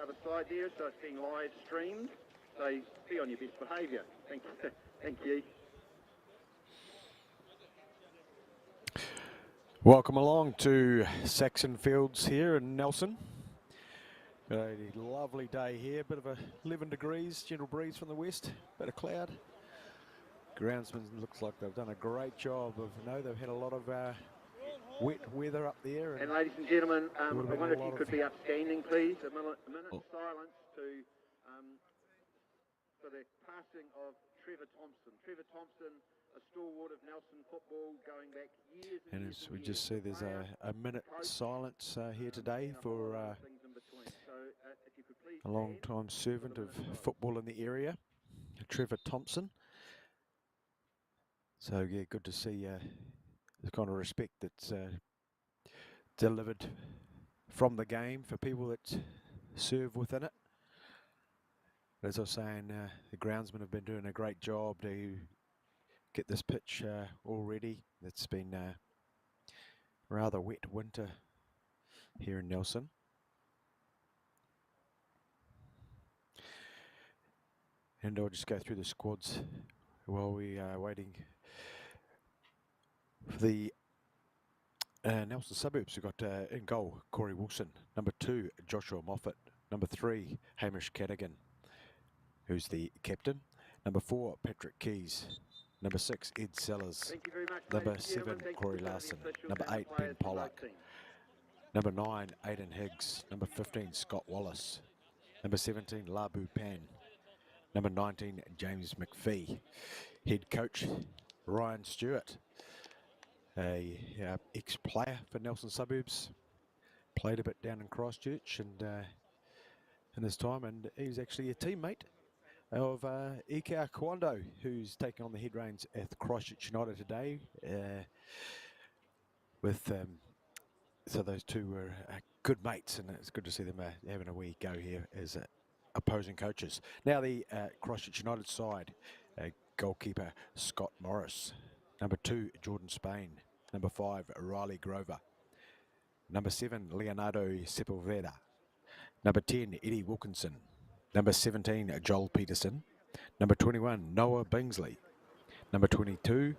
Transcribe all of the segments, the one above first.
other side there, so it's being live streamed. So be on your best behaviour. Thank you. Thank you. Welcome along to Saxton Fields here in Nelson. A lovely day here, bit of 11 degrees, gentle breeze from the west, bit of cloud. Groundsman looks like they've done a great job of, they've had a lot of wet weather up there. And ladies and gentlemen, I wonder if you could be upstanding, please. A minute silence for the passing of Trevor Thompson. Trevor Thompson, a stalwart of Nelson football going back years and years. And as we just see, there's a minute silence here today for a long-time servant of football in the area, Trevor Thompson. So yeah, good to see the kind of respect that's delivered from the game for people that serve within it. As I was saying, the groundsmen have been doing a great job to get this pitch all ready. It's been a rather wet winter here in Nelson. And I'll just go through the squads while we are waiting for the Nelson Suburbs. We've got in goal, Corey Wilson. Number 2, Joshua Moffat. Number 3, Hamish Cadigan, who's the captain. Number 4, Patrick Keys. Number 6, Ed Sellers. Number 7, Corey Larson. Number 8, Ben Pollock. Number 9, Aidan Higgs. Number 15, Scott Wallace. Number 17, Labu Pan. Number 19, James McPhee. Head coach, Ryan Stewart, a ex-player for Nelson Suburbs. Played a bit down in Christchurch and in his time, and he's actually a teammate of Ika Kwando, who's taking on the head reins at Christchurch United today. So those two were good mates, and it's good to see them having a wee go here as opposing coaches. Now the Christchurch United side, goalkeeper Scott Morris. Number 2, Jordan Spain. Number 5, Riley Grover. Number 7, Leonardo Sepulveda. Number 10, Eddie Wilkinson. Number 17, Joel Peterson. Number 21, Noah Bingsley. Number 22,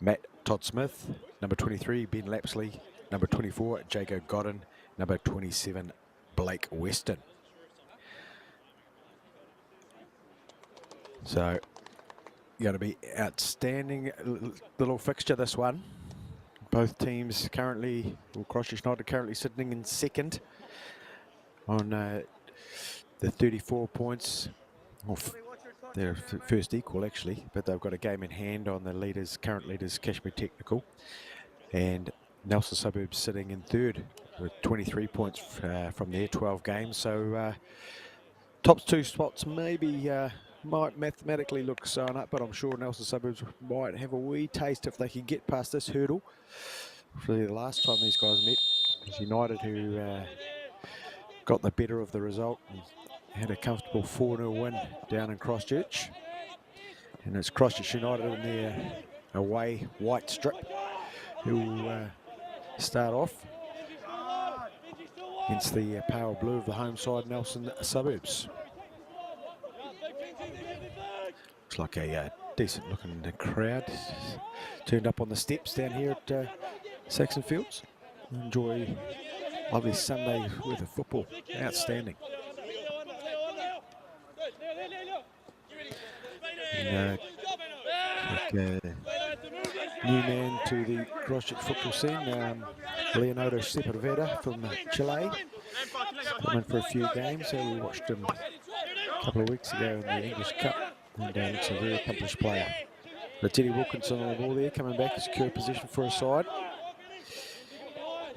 Matt Todd Smith. Number 23, Ben Lapsley. Number 24, Jacob Godden. Number 27, Blake Weston. So, going to be outstanding little fixture, this one. Both teams currently, well, Christchurch United currently sitting in second on the 34 points. They're first equal actually, but they've got a game in hand on the leaders, current leaders, Kashmir Technical, and Nelson Suburbs sitting in third with 23 points from their 12 games. So top 2 spots maybe might mathematically look sewn up, but I'm sure Nelson Suburbs might have a wee taste if they can get past this hurdle. Really, the last time these guys met was United, who got the better of the result and had a comfortable 4-0 win down in Christchurch. And it's Christchurch United in their away white strip who'll start off against the pale blue of the home side, Nelson Suburbs. Looks like a decent looking crowd turned up on the steps down here at Saxton Fields. Enjoy lovely Sunday worth of football. Outstanding. And, new man to the Christchurch football scene, Leonardo Sepulveda from Chile. Come in for a few games, so we watched him a couple of weeks ago in the English Cup, and it's a very accomplished player. But Eddie Wilkinson on the ball there, coming back as secure position for a side.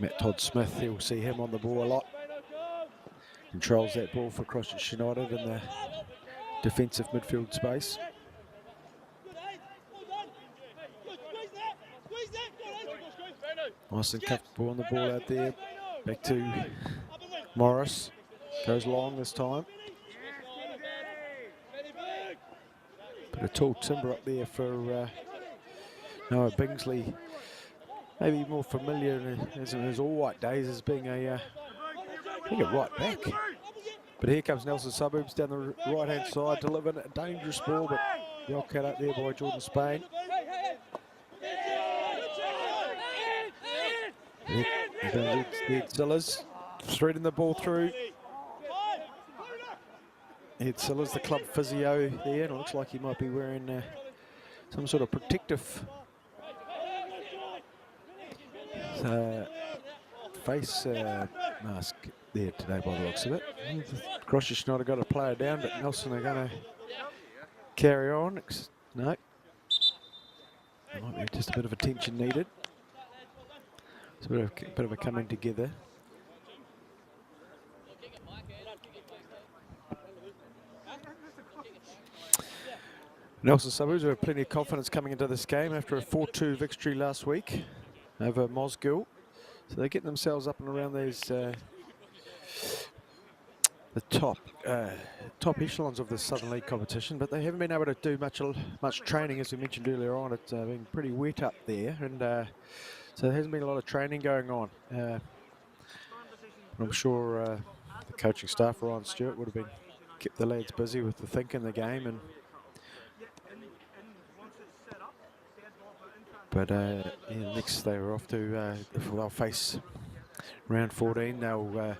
Matt Todd Smith, you'll see him on the ball a lot. Controls that ball for Christchurch United in the defensive midfield space. Nice and comfortable on the ball out there. Back to Morris. Goes long this time. Bit of tall timber up there for Noah Bingsley. Maybe more familiar in his all-white days as being a right back. But here comes Nelson Suburbs down the right-hand side, delivering a dangerous ball, but well cut up there by Jordan Spain. Ed Zillers threading the ball through. Ed Zillers, the club physio there, and it looks like he might be wearing some sort of protective face mask there today by the looks of it. Christchurch United got a player down, but Nelson are going to carry on. No. Might be just a bit of attention needed. It's a bit of a coming together. Nelson Suburbs have plenty of confidence coming into this game after a 4-2 victory last week over Mosgiel. So they're getting themselves up and around these the top echelons of the Southern League competition, but they haven't been able to do much training, as we mentioned earlier on. It's been pretty wet up there, and so there hasn't been a lot of training going on. I'm sure the coaching staff, Ryan Stewart, would have kept the lads busy with the think in the game, and but next they were off to they'll face round 14. They'll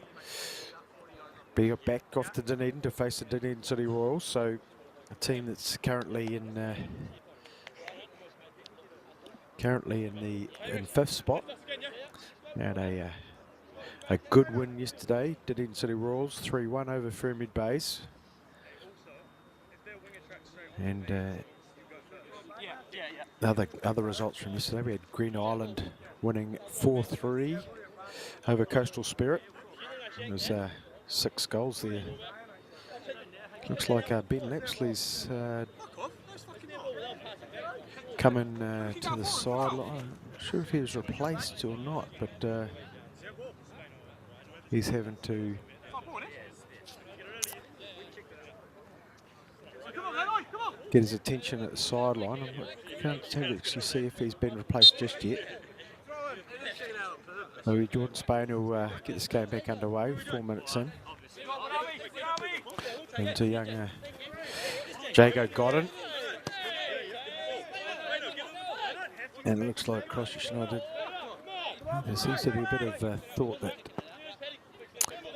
be back off to Dunedin to face the Dunedin City Royals, so a team that's currently in fifth spot. Had a good win yesterday, Dunedin City Royals 3-1 over Fairmead Bays, and other results from yesterday. We had Green Island winning 4-3 over Coastal Spirit. It was 6 goals there. Looks like Ben Lapsley's coming to the sideline. I'm not sure if he was replaced or not, but he's having to get his attention at the sideline. I can't actually see if he's been replaced just yet. Maybe Jordan Spain will get this game back underway 4 minutes in. Into young Jago Godden. And it looks like Christchurch United, there seems to be a bit of thought that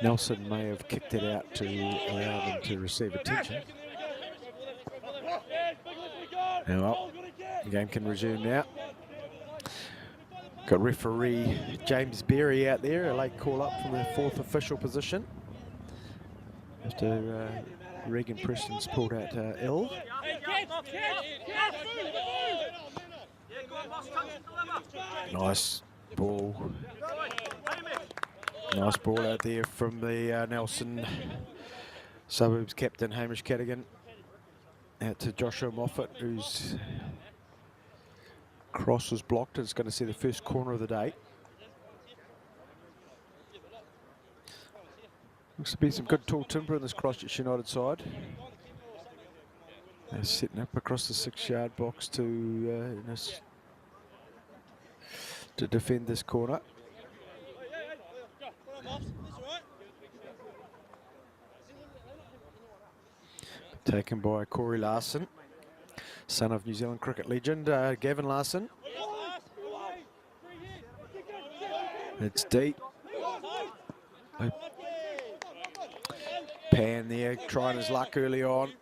Nelson may have kicked it out to allow them to receive attention. Now, well, the game can resume now. Got referee James Berry out there, a late call up from the 4th official position. After Regan Preston's pulled out ill. Nice ball. Nice ball out there from the Nelson Suburbs captain Hamish Cadigan. Out to Joshua Moffat, whose cross was blocked. It's going to see the first corner of the day. Looks to be some good tall timber in this Christchurch United side. They're setting up across the 6-yard box to defend this corner. Taken by Corey Larson, son of New Zealand cricket legend Gavin Larson. It's deep. Pan there, trying his luck early on.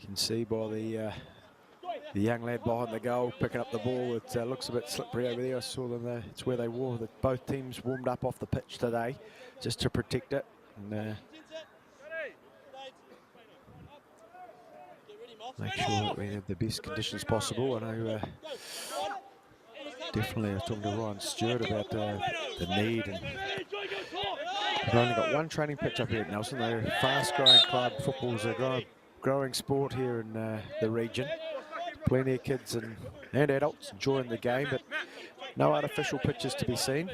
You can see by the young lad behind the goal picking up the ball. It looks a bit slippery over there. I saw them there. It's where they wore that. Both teams warmed up off the pitch today just to protect it. And, make sure that we have the best conditions possible. I know definitely I was talking to Ryan Stewart about the need, and we've only got one training pitch up here at Nelson. They're a fast-growing club. Football's a growing sport here in the region. Plenty of kids and adults enjoying the game, but no artificial pitches to be seen.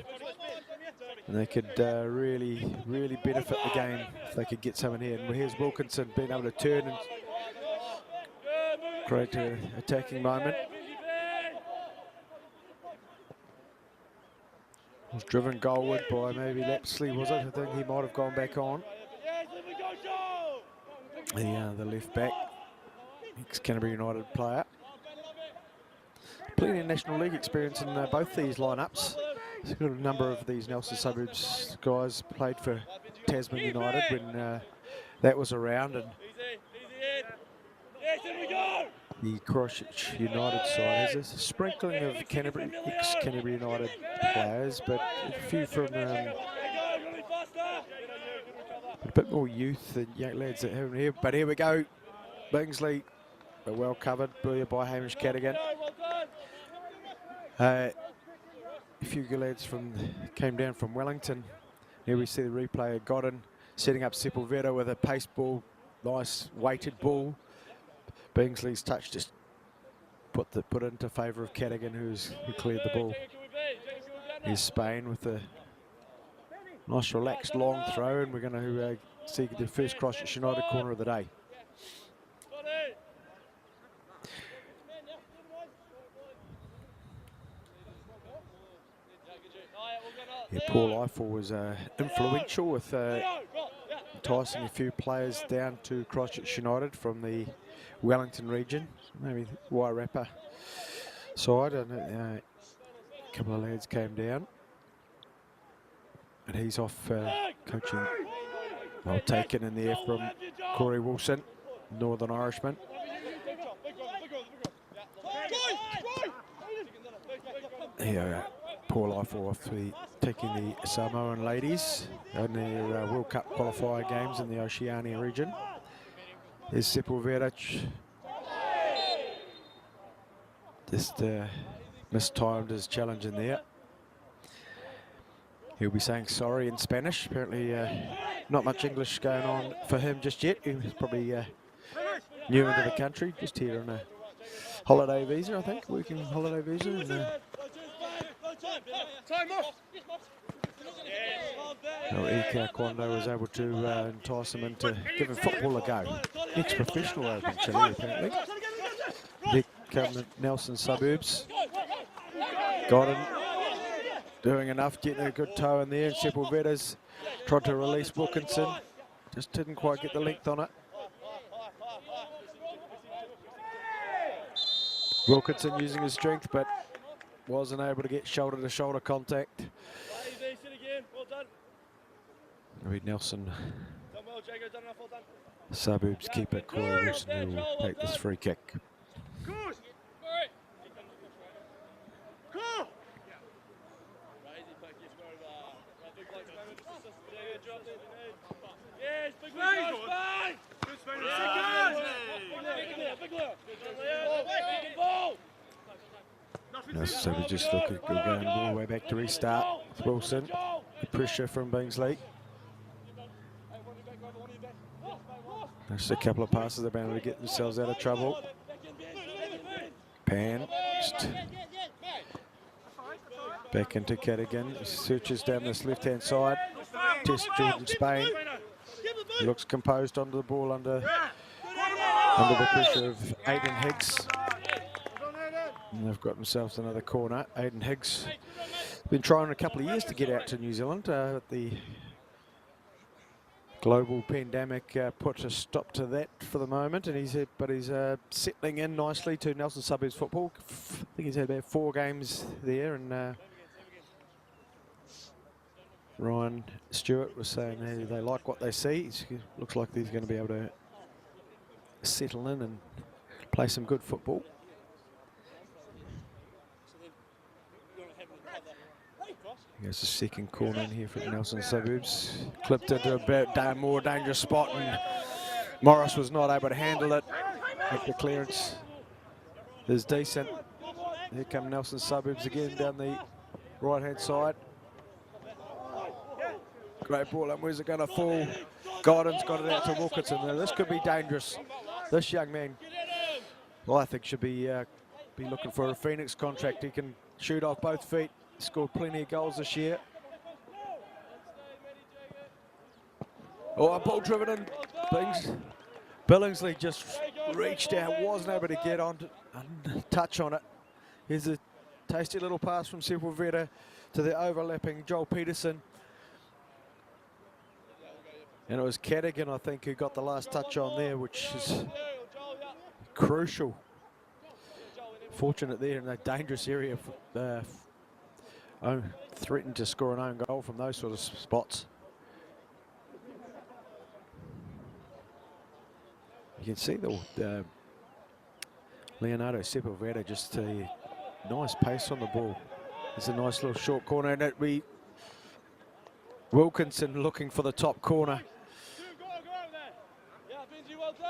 And they could really benefit the game if they could get someone here. And here's Wilkinson being able to turn and create an attacking moment. Was driven goalward by maybe Lapsley, was it? I think he might have gone back on. The left back, ex-Canterbury United player. Plenty of National League experience in both these lineups. He's got a number of these Nelson Suburbs guys played for Tasman United when that was around, and the Christchurch United side has a sprinkling of ex-Canterbury United players, but a few from a bit more youth and young lads that have here. But here we go, Bingsley, well covered by Hamish Cadigan. A few good lads came down from Wellington. Here we see the replay of Godden setting up Sepulveda with a pace ball, nice weighted ball. Bingsley's touch just put it into favour of Cadigan, who cleared the ball. Here's Spain with a nice relaxed long throw, and we're going to see the first Christchurch United corner of the day. Yeah, Paul Eiffel was influential with enticing a few players down to Christchurch United from the Wellington region, maybe Wairarapa side, and a couple of lads came down. And he's off coaching, well taken in there from Corey Wilson, Northern Irishman. Here, Paul Eiffel off taking the Samoan ladies in their World Cup qualifier games in the Oceania region. There's Sepulveda. Just mistimed his challenge in there. He'll be saying sorry in Spanish. Apparently not much English going on for him just yet. He was probably new into the country, just here on a holiday visa, I think, working holiday visa. And, Ika Kwando was able to entice him into giving football a go. Ex-professional over in Chile, apparently. There come the Nelson Suburbs. Got him. Doing enough, getting a good toe in there, and Sepulveda's tried to release Wilkinson. Just didn't quite get the length on it. Wilkinson using his strength, but wasn't able to get shoulder-to-shoulder contact. Reed Nelson, Suburbs keeper Corey Wilson, who will take this free kick. So we're just looking, going all the way back to restart with Wilson. The pressure from Bingsley. Just a couple of passes, they've been able to get themselves out of trouble. Pan, just back into Cadigan. Searches down this left-hand side. Test Jordan Spain. Looks composed onto the ball under the pressure of Aidan Higgs. And they've got themselves another corner. Aidan Higgs been trying a couple of years to get out to New Zealand. The global pandemic put a stop to that for the moment, and he's settling in nicely to Nelson Suburbs football. I think he's had about 4 games there, and Ryan Stewart was saying they like what they see. It looks like he's going to be able to settle in and play some good football. Here's the second corner in here for Nelson Suburbs. Clipped into a bit more dangerous spot, and Morris was not able to handle it. The clearance is decent. Here come Nelson Suburbs again down the right-hand side. Great ball, and where's it going to fall? Gordon's got it out to Wilkinson. Now, this could be dangerous. This young man, well, I think should be looking for a Phoenix contract. He can shoot off both feet. Scored plenty of goals this year. Oh, a ball driven in. Billingsley just reached out, wasn't able to get on touch on it. Here's a Tasty little pass from Sepulveda to the overlapping Joel Peterson. And it was Cadigan, I think, who got the last touch on there, which is crucial. Fortunate there in a dangerous area. Threatened to score an own goal from those sort of spots. You can see the Leonardo Sepulveda, just a nice pace on the ball. It's a nice little short corner, and it be Wilkinson looking for the top corner,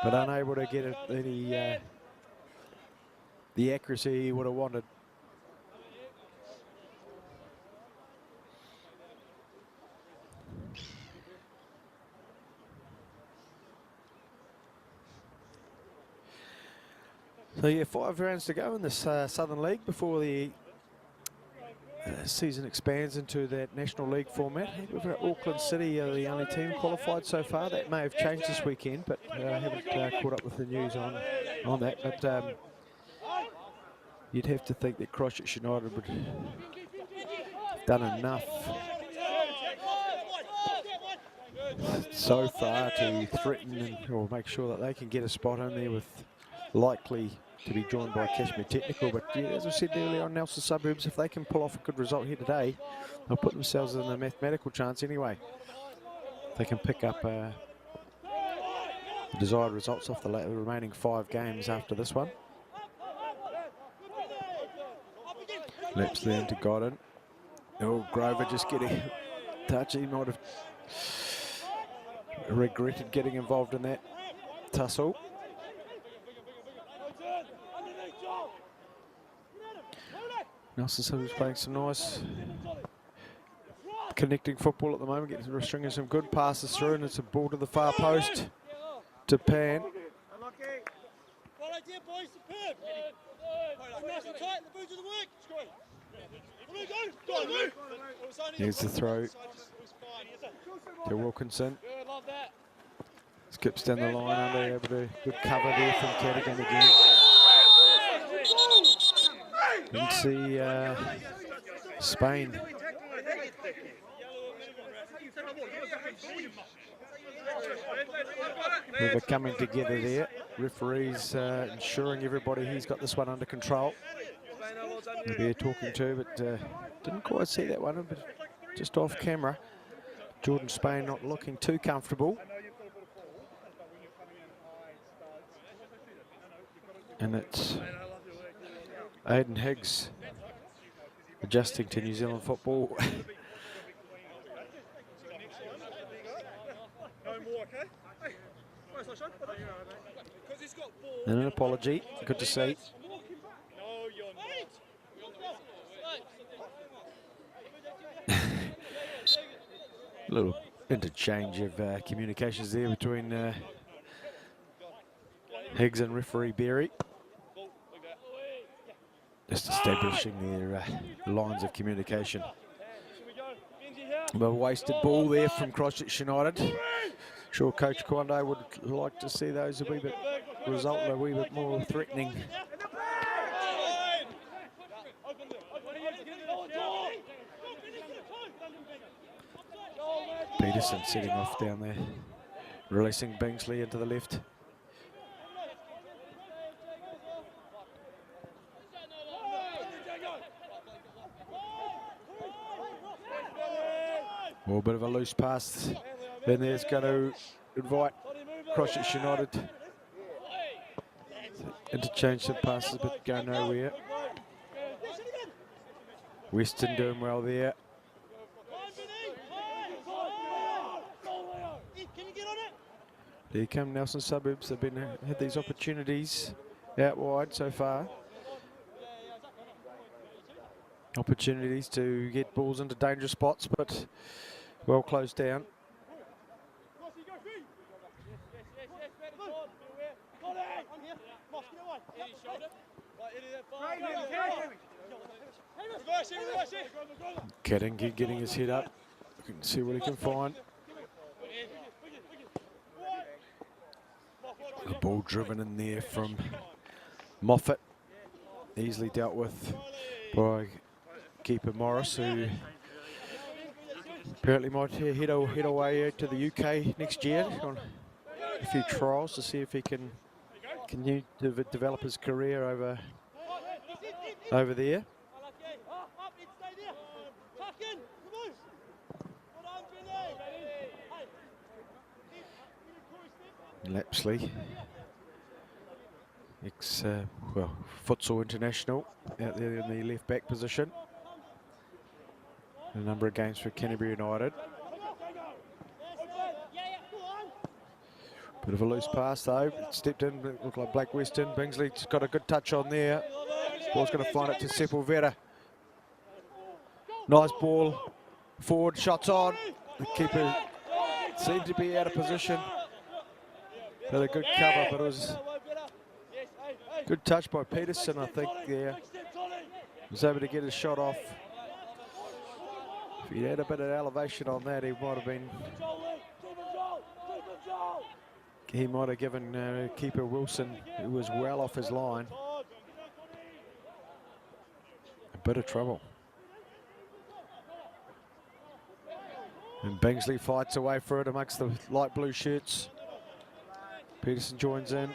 but unable to get any the accuracy he would have wanted. So yeah, 5 rounds to go in this Southern League before the season expands into that National League format. We've got Auckland City are the only team qualified so far. That may have changed this weekend, but I haven't caught up with the news on that. But you'd have to think that Christchurch United would have done enough so far to threaten or make sure that they can get a spot in there, with likely to be joined by Cashmere Technical. But yeah, as I said earlier on, Nelson Suburbs, if they can pull off a good result here today, they'll put themselves in a mathematical chance anyway. They can pick up the desired results off the remaining 5 games after this one. Laps there into Godden. Oh, Grover just getting a touch. He might have regretted getting involved in that tussle. Nelson Suburbs playing some nice connecting football at the moment, stringing some good passes through, and it's a ball to the far post to Pan. Here's the throw to Wilkinson. Skips down the line under, able to good cover there from Cadigan again. You can see Spain they're coming together there. Referees ensuring everybody he's got this one under control. They're talking to, but didn't quite see that one, but just off camera. Jordan Spain not looking too comfortable. And it's Aidan Higgs adjusting to New Zealand football. And an apology, good to see. A little interchange of communications there between Higgs and referee Berry. Just establishing their lines of communication. A wasted ball there from Christchurch United. Sure, Coach Kwando would like to see those a wee bit result a wee bit more threatening. Peterson setting off down there, releasing Bingsley into the left. Oh, a bit of a loose pass. Then there's going to invite Christchurch United to interchange some passes, but go nowhere. Weston doing well there. There come Nelson Suburbs. They've had these opportunities out wide so far. Opportunities to get balls into dangerous spots, but well closed down. Kadingi getting his head up. You can see what he can find. The ball driven in there from Moffat. Easily dealt with by keeper Morris, who apparently might head away to the UK next year on a few trials to see if he can continue to develop his career over there. Lapsley, futsal international, out there in the left back position. A number of games for Canterbury United. Bit of a loose pass though. Stepped in, looked like Blake Weston. Bingsley's got a good touch on there. Ball's going to find it to Sepulveda. Nice ball. Forward, shots on. The keeper seemed to be out of position. Had a good cover, but it was good touch by Peterson, I think, there. Was able to get his shot off. If he had a bit of elevation on that, he might have been... He might have given keeper Wilson, who was well off his line, a bit of trouble. And Bingsley fights away for it amongst the light blue shirts. Peterson joins in.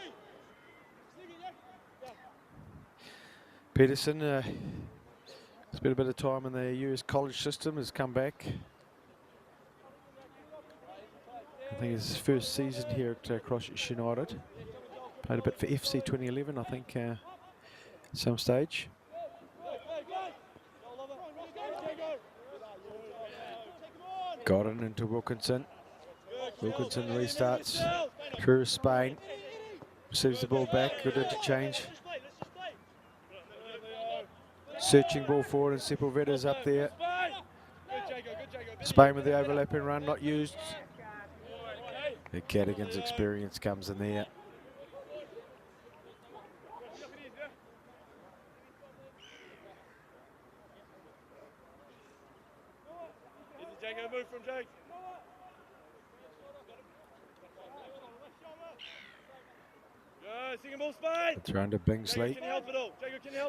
Peterson, spent a bit of time in the US college system, has come back. I think it's his first season here at Christchurch United. Played a bit for FC 2011, I think, at some stage. Godden into Wilkinson. Wilkinson restarts through Spain. Receives the ball back, good interchange. Searching ball forward and Sepulveda's up there. Spain with the overlapping run, not used. The Cadigan's experience comes in there. It's around to Bingsley. As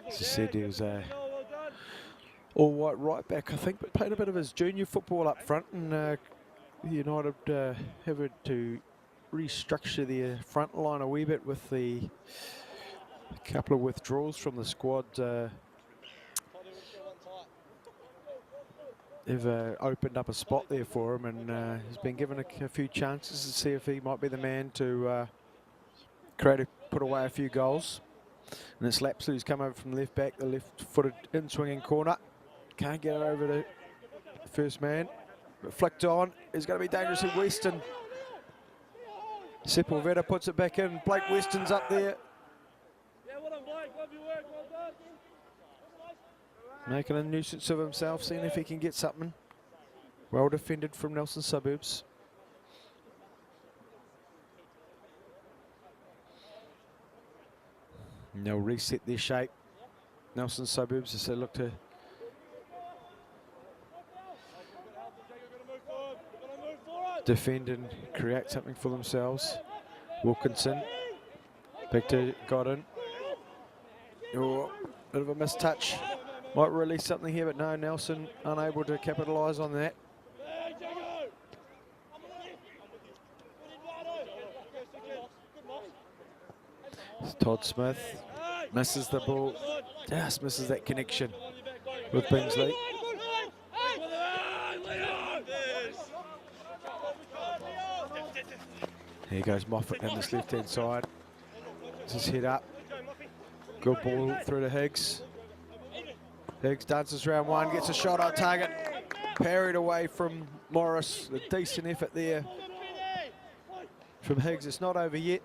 I said, he was all white right back, I think, but played a bit of his junior football up front, and United having to restructure their front line a wee bit with a couple of withdrawals from the squad. They've opened up a spot there for him, and he's been given a few chances to see if he might be the man to put away a few goals. And it's Lapsley who's come over from left back, the left-footed in-swinging corner. Can't get it over to the first man. But flicked on, is going to be dangerous in Weston. Sepulveda puts it back in. Blake Weston's up there. Making a nuisance of himself, seeing if he can get something. Well defended from Nelson Suburbs. And they'll reset their shape. Nelson Suburbs as they look to defend and create something for themselves. Wilkinson, back to Godden. Oh, bit of a missed touch. Might release something here, but no, Nelson unable to capitalise on that. It's Todd Smith, misses the ball, just misses that connection with Bingsley. Here goes Moffat down this left-hand side. Just head up. Good ball through to Higgs. Higgs dances round one, gets a shot on target. Parried away from Morris. A decent effort there from Higgs. It's not over yet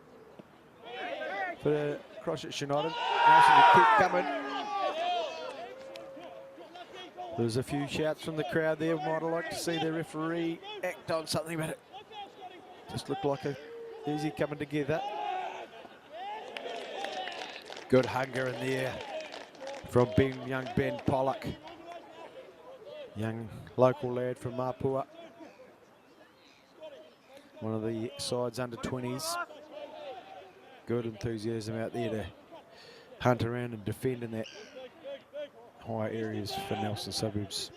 for Christchurch United. Nelson to keep coming. There's a few shouts from the crowd there. Might have liked to see the referee act on something, but it just looked like a easy coming together. Good hunger in there from young Ben Pollock. Young local lad from Mapua. One of the side's under 20s. Good enthusiasm out there to hunt around and defend in that high areas for Nelson Suburbs.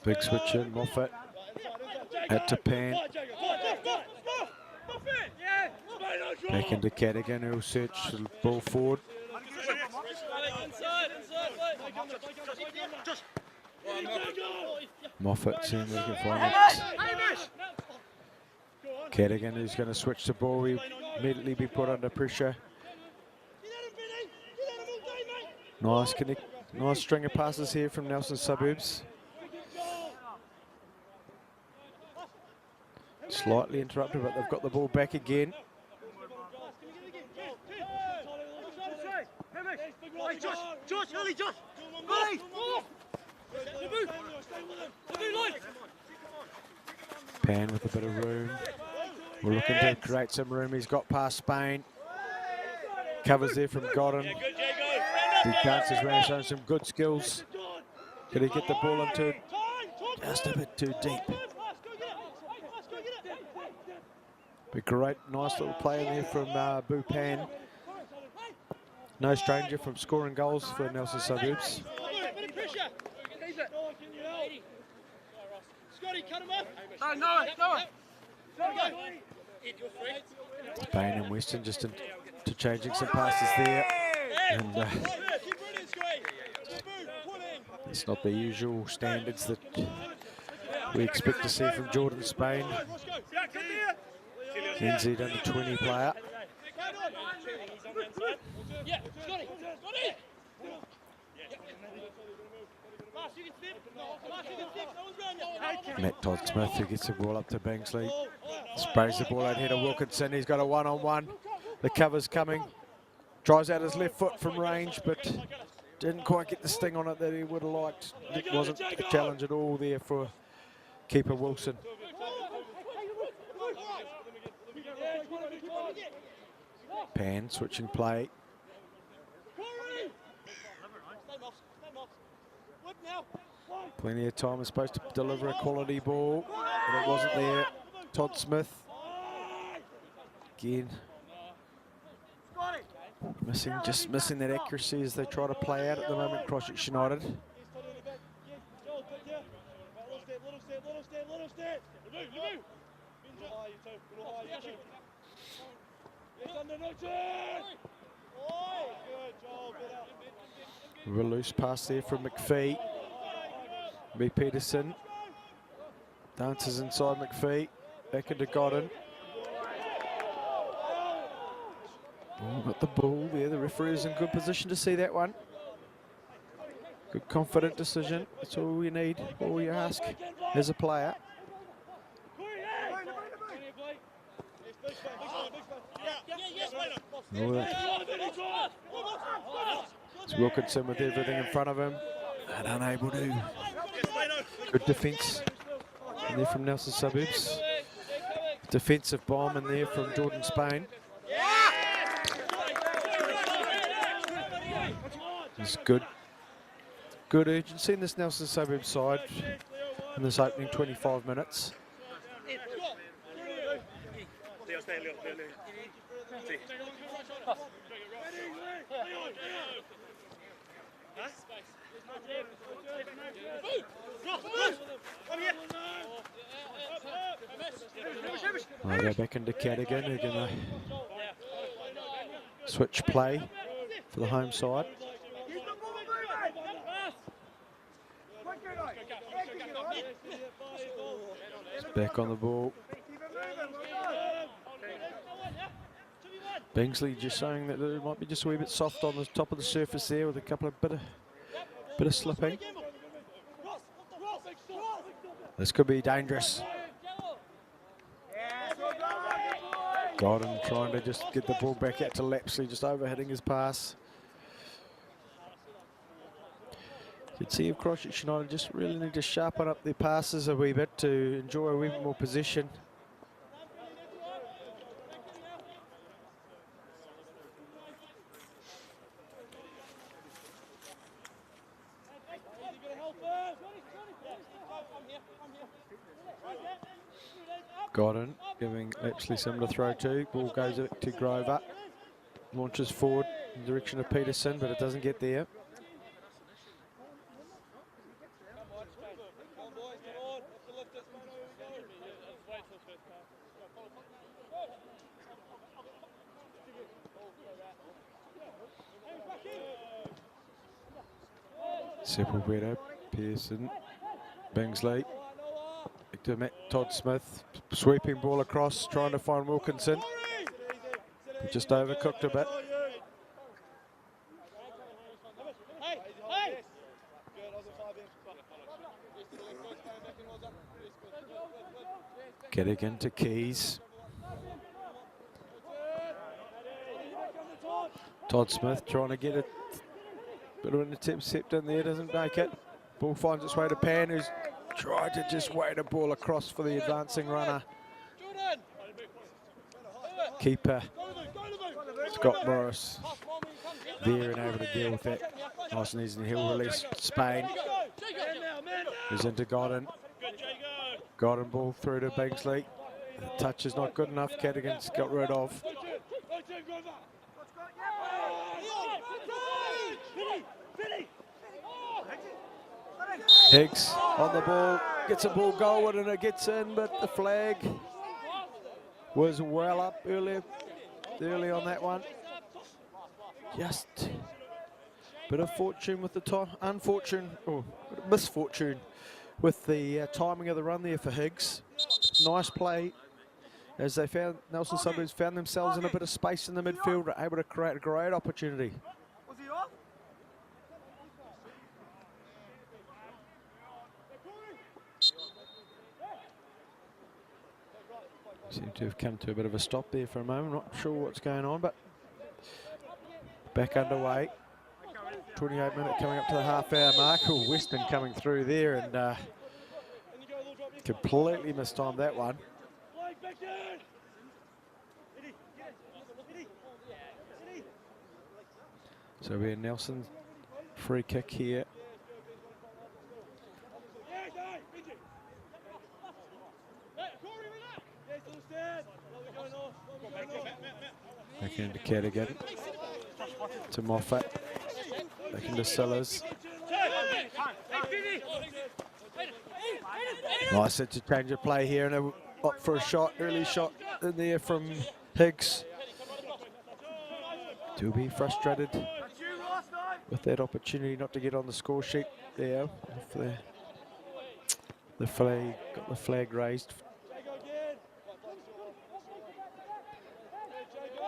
Big switch in, Moffat. Out to Pan. Back into Cadigan, who'll search the ball forward. Moffat seeing if he can find it. Cadigan, who's going to switch the ball, he'll immediately be put under pressure. Nice connect, nice string of passes here from Nelson Suburbs. Slightly interrupted, but they've got the ball back again. Pan with a bit of room. We're looking to create some room. He's got past Spain. Covers there from Godden. He dances around, showing some good skills. Can he get the ball into just a bit too deep? But great, nice little play in there from Pan. No stranger from scoring goals for Nelson Suburbs. Spain and Western just interchanging some passes there. And it's not the usual standards that we expect to see from Jordan Spain. NZ under 20 player. Matt Todd Smith, who gets the ball up to Bingsley. Sprays the ball out here to Wilkinson. He's got a one-on-one. The cover's coming. Tries out his left foot from range, but didn't quite get the sting on it that he would have liked. It wasn't a challenge at all there for keeper Wilson. Pan switching play. Plenty of time, is supposed to deliver a quality ball, but it wasn't there. Todd Smith again just missing that accuracy as they try to play out at the moment. Christchurch United. A loose pass there from McPhee. B. Peterson dances inside McPhee, back into Godden. Oh, got the ball there. The referee is in good position to see that one. Good, confident decision. That's all you need, all you ask as a player. It's Wilkinson with everything in front of him and unable to. Good defence in there from Nelson Suburbs. Defensive bomb in there from Jordan Spain. It's good urgency in this Nelson Suburbs side in this opening 25 minutes. I'll go back into Cadigan, who are going to switch play for the home side. It's back on the ball. Bingsley just showing that it might be just a wee bit soft on the top of the surface there with a couple of bit of slipping. This could be dangerous. Godden trying to just get the ball back out to Lapsley, just overhitting his pass. You can see if Christchurch United just really need to sharpen up their passes a wee bit to enjoy a wee bit more possession. Godden giving Lepsley some to throw to. Ball goes to Grover. Launches forward in the direction of Peterson, but it doesn't get there. Sepulveda, Pearson, Bingsley, back to Todd Smith, sweeping ball across, trying to find Wilkinson. He just overcooked a bit. Getting into Keys. Todd Smith trying to get a bit of an intercept in there, doesn't make it. Ball finds its way to Pan, who's tried to just wait a ball across for the advancing runner. Keeper Scott Morris there and able to deal with that. Nice and easy. He'll release Spain. He's into Godden. Godden ball through to Bingsley. The touch is not good enough. Cadigan's got rid of. Higgs on the ball, gets a ball goalward and it gets in, but the flag was well up early on that one. Just a bit of fortune with the misfortune with the timing of the run there for Higgs. Nice play as they found, Nelson Suburbs found themselves in a bit of space in the midfield, were able to create a great opportunity. Seem to have come to a bit of a stop there for a moment. Not sure what's going on, but back underway. 28 minute coming up to the half-hour mark. Oh, Weston coming through there and completely mistimed that one. So we're Nelson, free kick here. Back into Cadigan, to Moffat, back into Sellers. Nice interchange of play here and up for a shot, early shot in there from Higgs. To be frustrated with that opportunity not to get on the score sheet there. The flag, got the flag raised.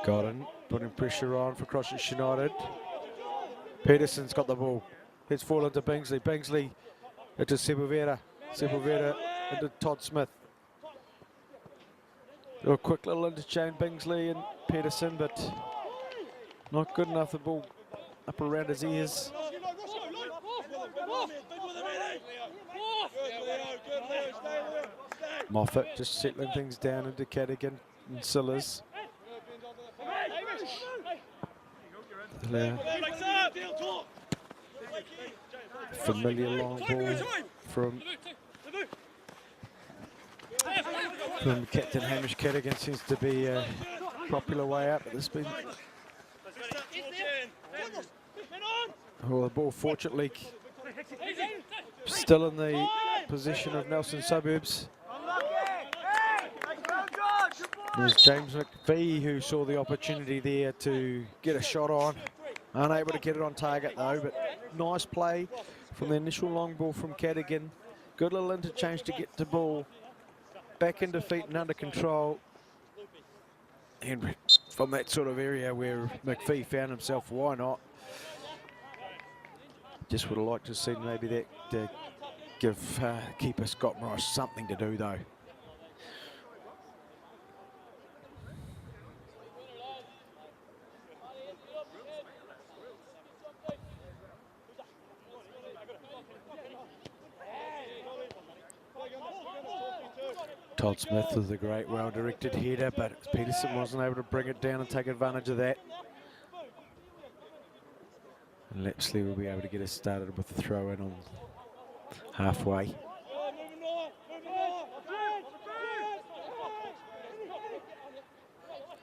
Godden putting pressure on for Christchurch United. Peterson's got the ball. Heads forward into Bingsley. Bingsley into Sepulveda. Sepulveda into Todd Smith. A quick little interchange, Bingsley and Peterson, but not good enough. The ball up around his ears. Moffat just settling things down into Cadigan and Sillers. Familiar long ball from Captain Hamish Cadigan. Seems to be a popular way out, but this been. Oh, the ball fortunately still in the possession of Nelson Suburbs. It was James McPhee who saw the opportunity there to get a shot on. Unable to get it on target though, but nice play from the initial long ball from Cadigan. Good little interchange to get the ball back into feet and under control. And from that sort of area where McPhee found himself, why not? Just would have liked to see maybe that to give keeper Scott Morris something to do though. Todd Smith with a great, well-directed header, but Peterson wasn't able to bring it down and take advantage of that. And Lepsley will be able to get us started with the throw-in on halfway.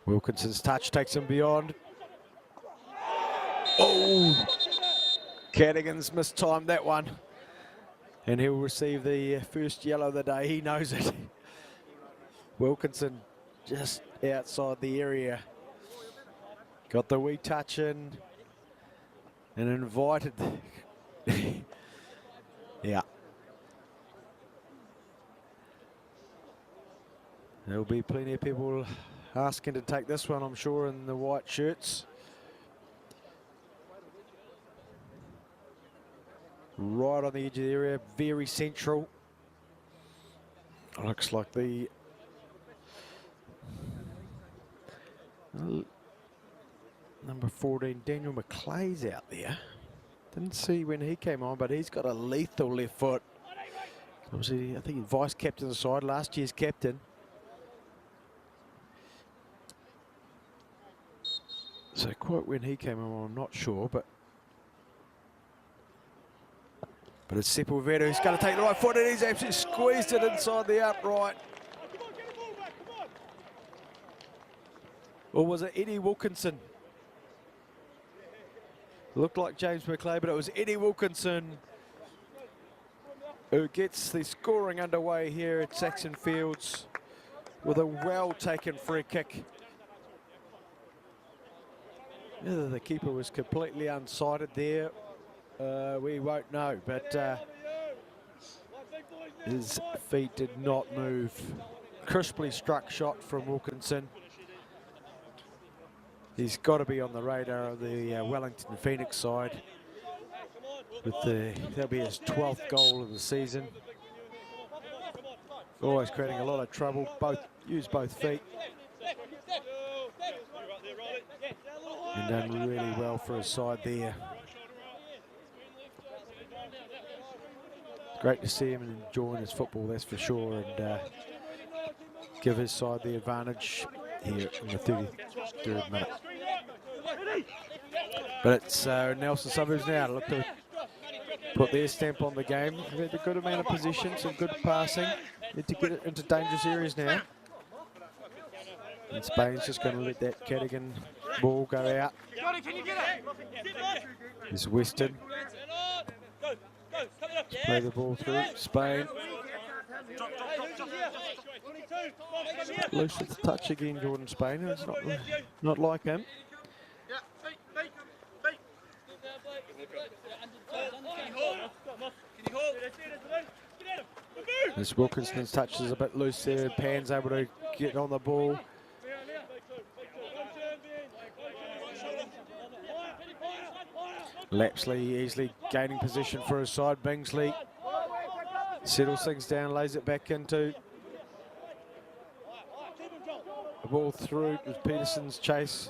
Wilkinson's touch takes him beyond. Oh! Cadigan's mistimed that one. And he'll receive the first yellow of the day. He knows it. Wilkinson just outside the area. Got the wee touch in and invited. Yeah. There'll be plenty of people asking to take this one, I'm sure, in the white shirts. Right on the edge of the area, very central. Looks like the number 14, Daniel McClay's out there. Didn't see when he came on, but he's got a lethal left foot. Obviously, I think he's vice captain side, last year's captain. So quite when he came on, I'm not sure, but it's Sepulveda who's going to take the right foot, and he's absolutely squeezed it inside the upright. Or was it Eddie Wilkinson? Looked like James McClay, but it was Eddie Wilkinson who gets the scoring underway here at Saxton Fields with a well-taken free kick. Whether the keeper was completely unsighted there, we won't know, but his feet did not move. Crisply struck shot from Wilkinson. He's got to be on the radar of the Wellington Phoenix side. That'll be his 12th goal of the season. Always creating a lot of trouble. Use both feet. And done really well for his side there. Great to see him enjoying his football, that's for sure, and give his side the advantage here in the 33rd minute. But it's Nelson Suburbs now to look to put their stamp on the game. They've had a good amount of possession, some good passing. Need to get it into dangerous areas now. And Spain's just going to let that Cadigan ball go out. Here's Weston. Let's play the ball through. Spain. Loose with the touch again, Jordan Spain. It's not like him. This Wilkinson's touch is a bit loose there. Pan's able to get on the ball. Lapsley easily gaining position for his side. Bingsley settles things down, lays it back into the ball through with Peterson's chase.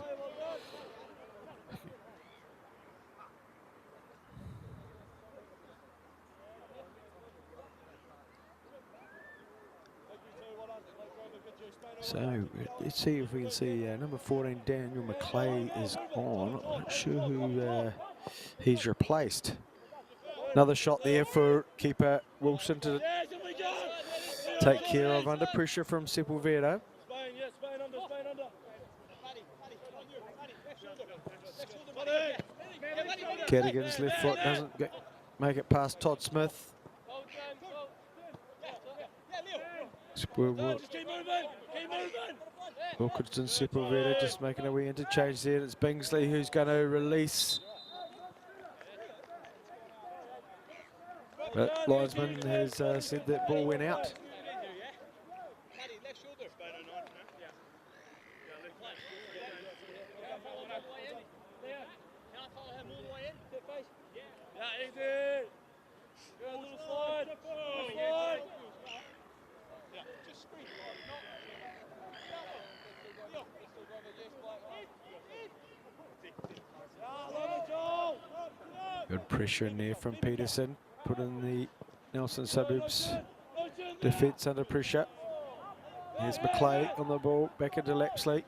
So let's see if we can see number 14, Daniel McClay is on. I'm not sure who he's replaced. Another shot there for keeper Wilson to take care of under pressure from Sepulveda. Cadigan's left foot doesn't make it past Todd Smith. Wilkinson, Sepulveda just making a wee interchange there. It's Bingsley who's going to release. But linesman has said that ball went out. Good pressure in there from Peterson, putting the Nelson Suburbs defence under pressure. Here's McClay on the ball, back into Lapsley.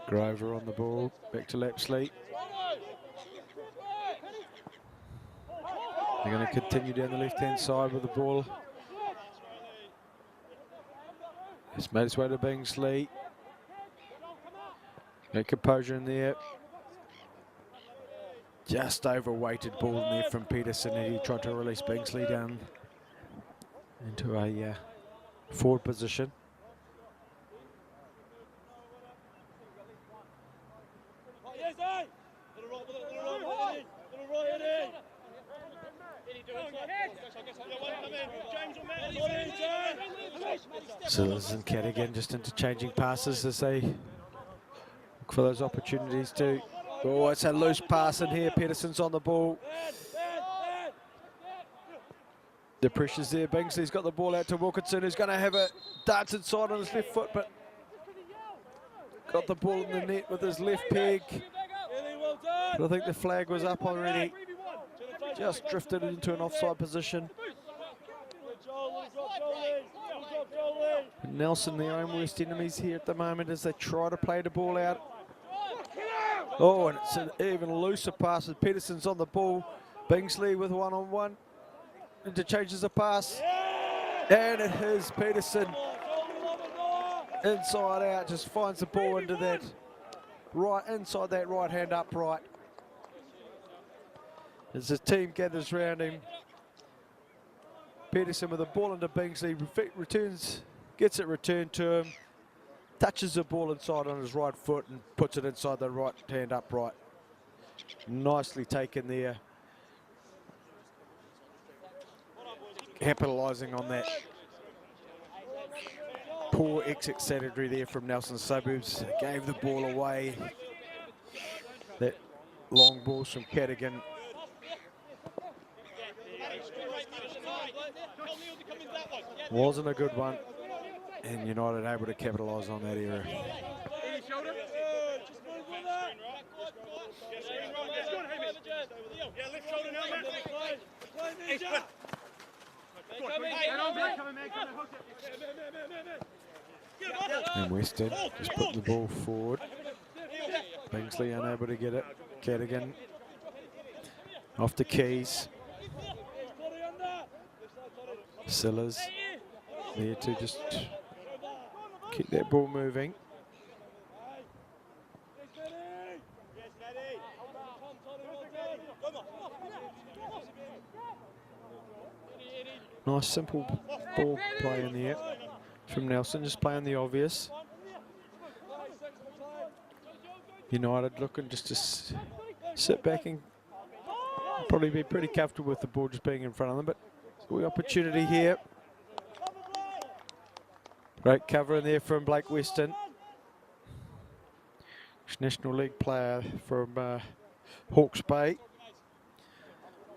Grover on the ball, back to Lapsley. They're going to continue down the left-hand side with the ball He's made his way to Bingsley. Good composure in there. Just overweighted ball in there from Peterson, and he tried to release Bingsley down into a forward position. Silas and Cadigan just interchanging passes as they look for those opportunities to. Oh, it's a loose pass in here. Peterson's on the ball. The pressure's there. Bingsley's got the ball out to Wilkinson, who's going to have a dance inside on his left foot, but got the ball in the net with his left peg. But I think the flag was up already. Just drifted into an offside position. Nelson, their own worst enemies here at the moment as they try to play the ball out. Oh, and it's an even looser pass as Peterson's on the ball. Bingsley with one-on-one. Interchanges the pass. And it is Peterson. Inside out, just finds the ball into that right, inside that right hand upright. As the team gathers around him. Peterson with the ball into Bingsley, returns, gets it returned to him, touches the ball inside on his right foot and puts it inside the right hand upright. Nicely taken there. Capitalising on that poor exit strategy there from Nelson Suburbs. Gave the ball away. That long ball from Cadigan. Wasn't a good one, and United able to capitalise on that area. And Weston just put the ball forward. Bingsley unable to get it. Cadigan off the keys. Silas there to just keep that ball moving. Nice simple ball play in the air from Nelson, just playing the obvious. United looking just to sit back and probably be pretty comfortable with the ball just being in front of them, but the opportunity here. Great cover in there from Blake Weston. National League player from Hawke's Bay.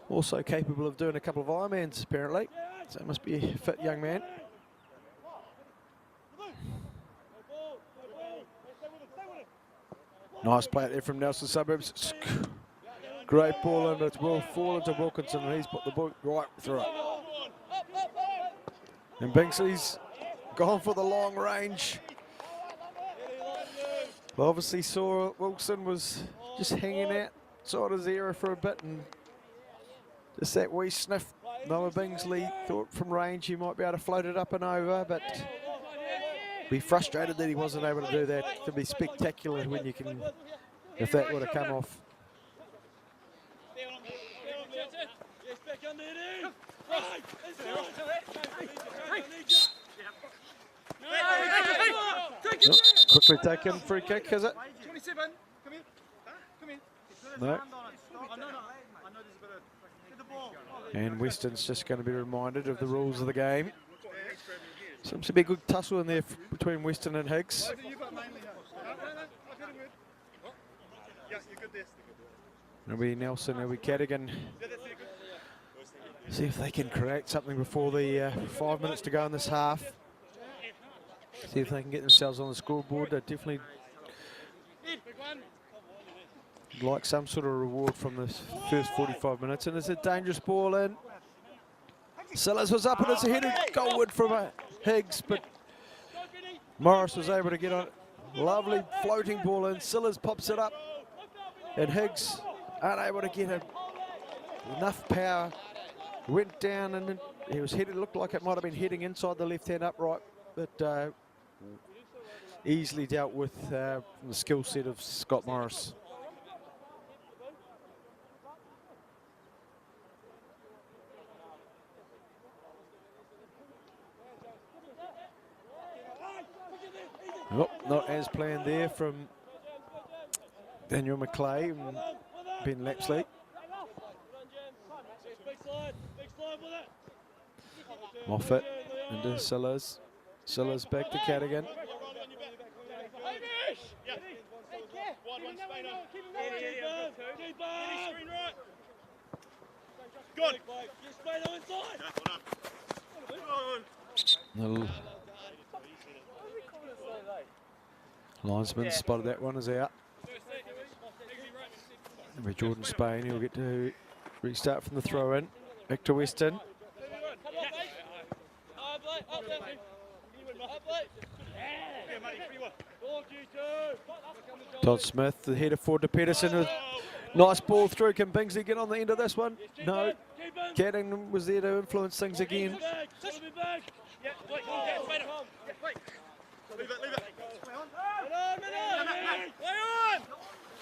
Also capable of doing a couple of Ironmans apparently. So it must be a fit young man. Nice play out there from Nelson Suburbs. Great ball in, but it's well fallen to Wilkinson, and he's put the ball right through it. And Bingsley's gone for the long range. Well, obviously saw Wilson was just hanging outside his area for a bit, and just that wee sniff. Noah Bingsley thought from range he might be able to float it up and over, but be frustrated that he wasn't able to do that. It could be spectacular when you can, if that would have come off. Quickly taken, free kick, is it? 27, come here. Come here. No. And Weston's just going to be reminded of the rules of the game. Seems to be a good tussle in there between Weston and Higgs. It'll be Nelson, it'll be Cadigan. See if they can create something before the 5 minutes to go in this half. See if they can get themselves on the scoreboard. They definitely like some sort of reward from this first 45 minutes. And there's a dangerous ball in. Silas was up and it's a headed goalward from Higgs, but Morris was able to get on it. Lovely floating ball in. Silas pops it up, and Higgs unable to get enough power. Went down and he was headed. Looked like it might have been heading inside the left hand upright, but easily dealt with the skill set of Scott Morris. Oh, not as planned there from Daniel McClay and Ben Lapsley. Moffat into Sillars. Sillars back to Cadigan. Little linesman spotted that one as out. With Jordan Spain, he'll get to restart from the throw in. Back to Weston. Todd Smith, the header forward to Peterson. Nice ball through. Can Bingsley get on the end of this one? No. Cadding was there to influence things again.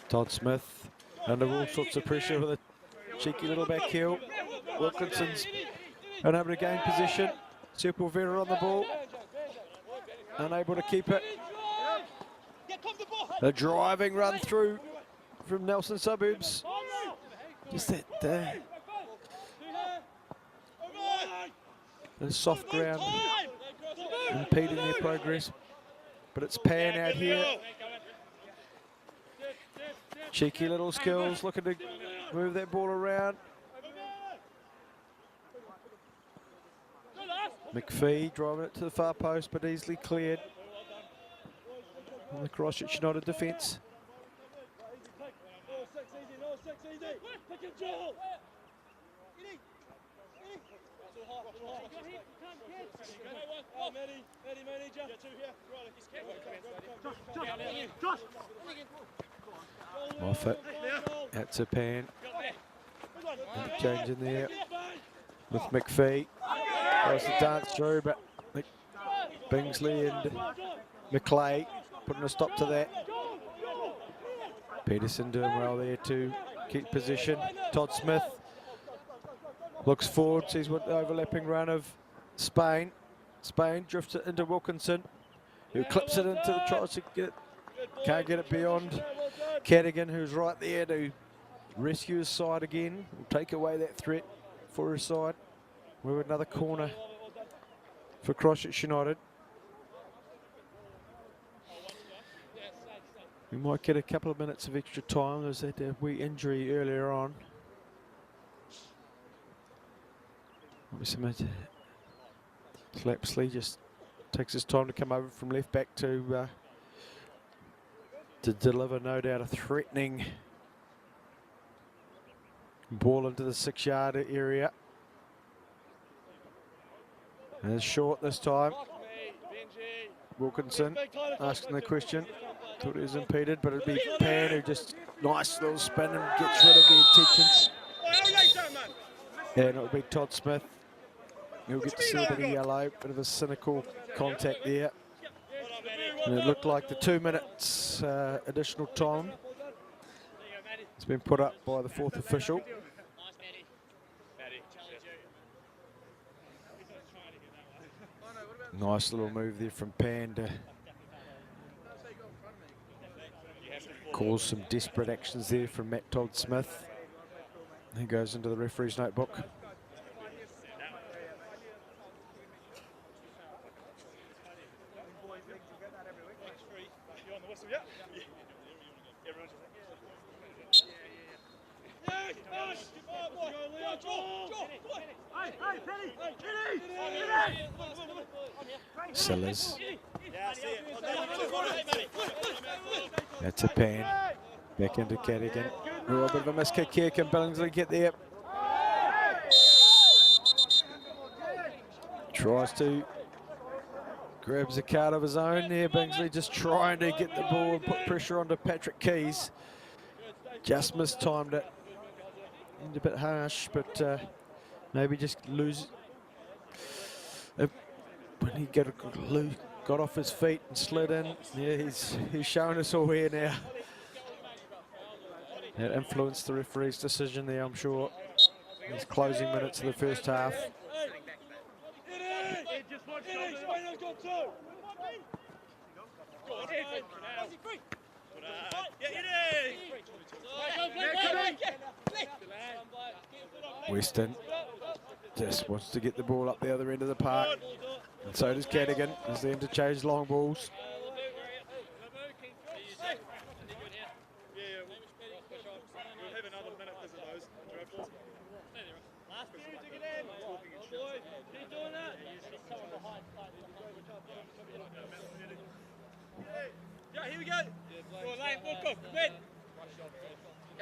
Todd Smith under all sorts of pressure with a cheeky little back heel. Wilkinson's unable to gain position. Sepulveda on the ball. Unable to keep it. A driving run through from Nelson Suburbs. Just that the soft ground impeding their progress. But it's Pan out here. Cheeky little skills, looking to move that ball around. McPhee driving it to the far post, but easily cleared on the Christchurch United defence. Moffat out to Pan. Change in there with McPhee. Tries to dance through, but Bingsley and McClay putting a stop to that. Peterson doing well there to keep position. Todd Smith looks forward, sees what the overlapping run of Spain. Spain drifts it into Wilkinson, who clips it into the tries to get it, can't get it beyond Cadigan, who's right there to rescue his side again. Will take away that threat for his side. We're with another corner for Christchurch United. We might get a couple of minutes of extra time. There's that wee injury earlier on. Lapsley just takes his time to come over from left back to deliver, no doubt, a threatening ball into the 6-yard area. And it's short this time. Wilkinson asking the question. Thought he was impeded, but it'd be Pan who just nice little spin and gets rid of the intentions. And it'll be Todd Smith. He'll get to see a bit of yellow, bit of a cynical contact there. And it looked like the 2 minutes additional time. It's been put up by the fourth official. Nice little move there from Pan to cause some desperate actions there from Matt Todd Smith. He goes into the referee's notebook. Sellers. That's a Pan. Back into Cadigan. Oh, a bit of a miss kick here. Can Billingsley get there? Tries to. Grabs a card of his own there. Billingsley just trying to get the ball and put pressure onto Patrick Keys. Just mistimed it. And a bit harsh, but maybe just lose. When he got off his feet and slid in. Yeah, he's showing us all here now. That influenced the referee's decision there, I'm sure. These closing minutes of the first half. Weston just wants to get the ball up the other end of the park. And so does Cadigan as they interchange long balls. Yeah, here we go. Go on, Lane, walk off, win.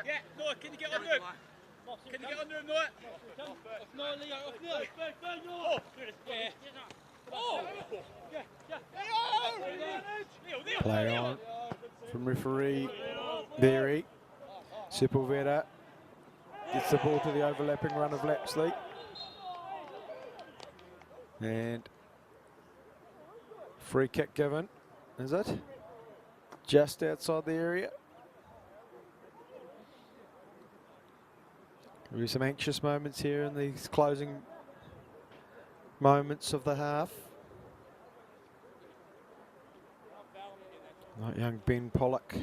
Yeah, Noah, can you get on him? Can you get under him, Noah? Off Noah, Leo, off Noah. Oh! Yeah. Play on from referee Berry. Sepulveda gets the ball to the overlapping run of Lapsley. And free kick given, is it? Just outside the area. There'll be some anxious moments here in these closing moments of the half. Like young Ben Pollock,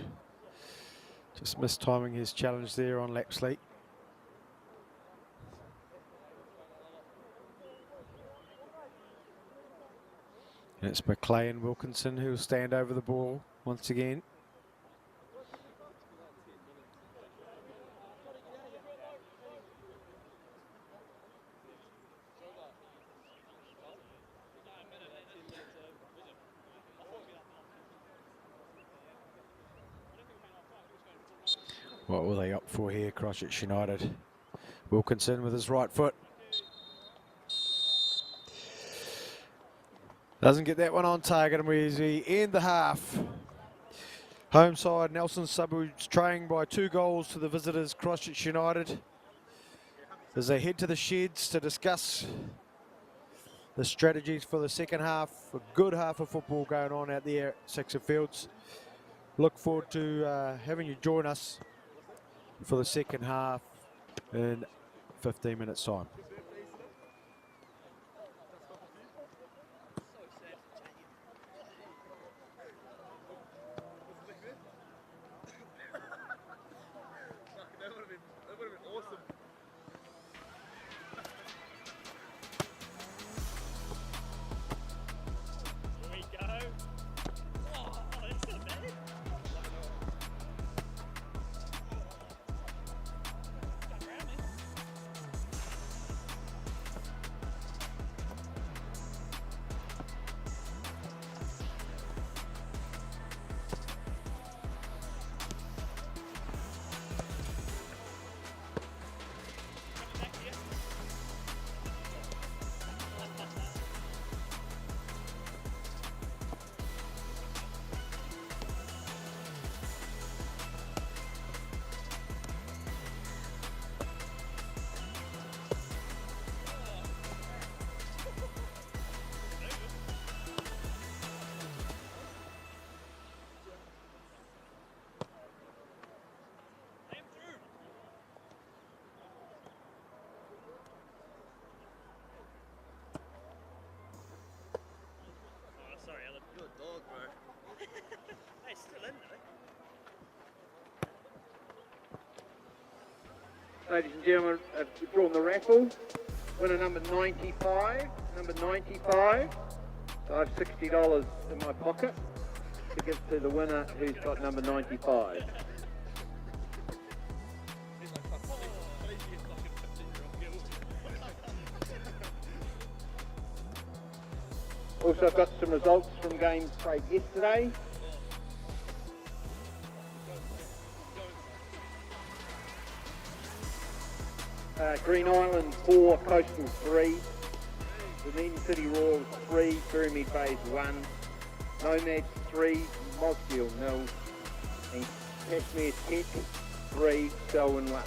just mistiming his challenge there on Lapsley. And it's McClay and Wilkinson who will stand over the ball once again. What will they opt for here, Christchurch United? Wilkinson with his right foot. Doesn't get that one on target, and we end the half. Home side, Nelson Suburbs trailing by 2 goals to the visitors, Christchurch United. As they head to the sheds to discuss the strategies for the second half. A good half of football going on out there at Saxton Fields. Look forward to having you join us for the second half in 15 minutes time. Ladies and gentlemen, we've drawn the raffle. Winner number 95. Number 95. So I have $60 in my pocket to give to the winner who's got number 95. Also, I've got some results from games played yesterday. Green Island 4, Coastal 3, Dunedin City Royals 3, Pyramid Bays 1, Nomads 3, Mosgiel 0, and Cashmere Tech 3, Selwyn 1.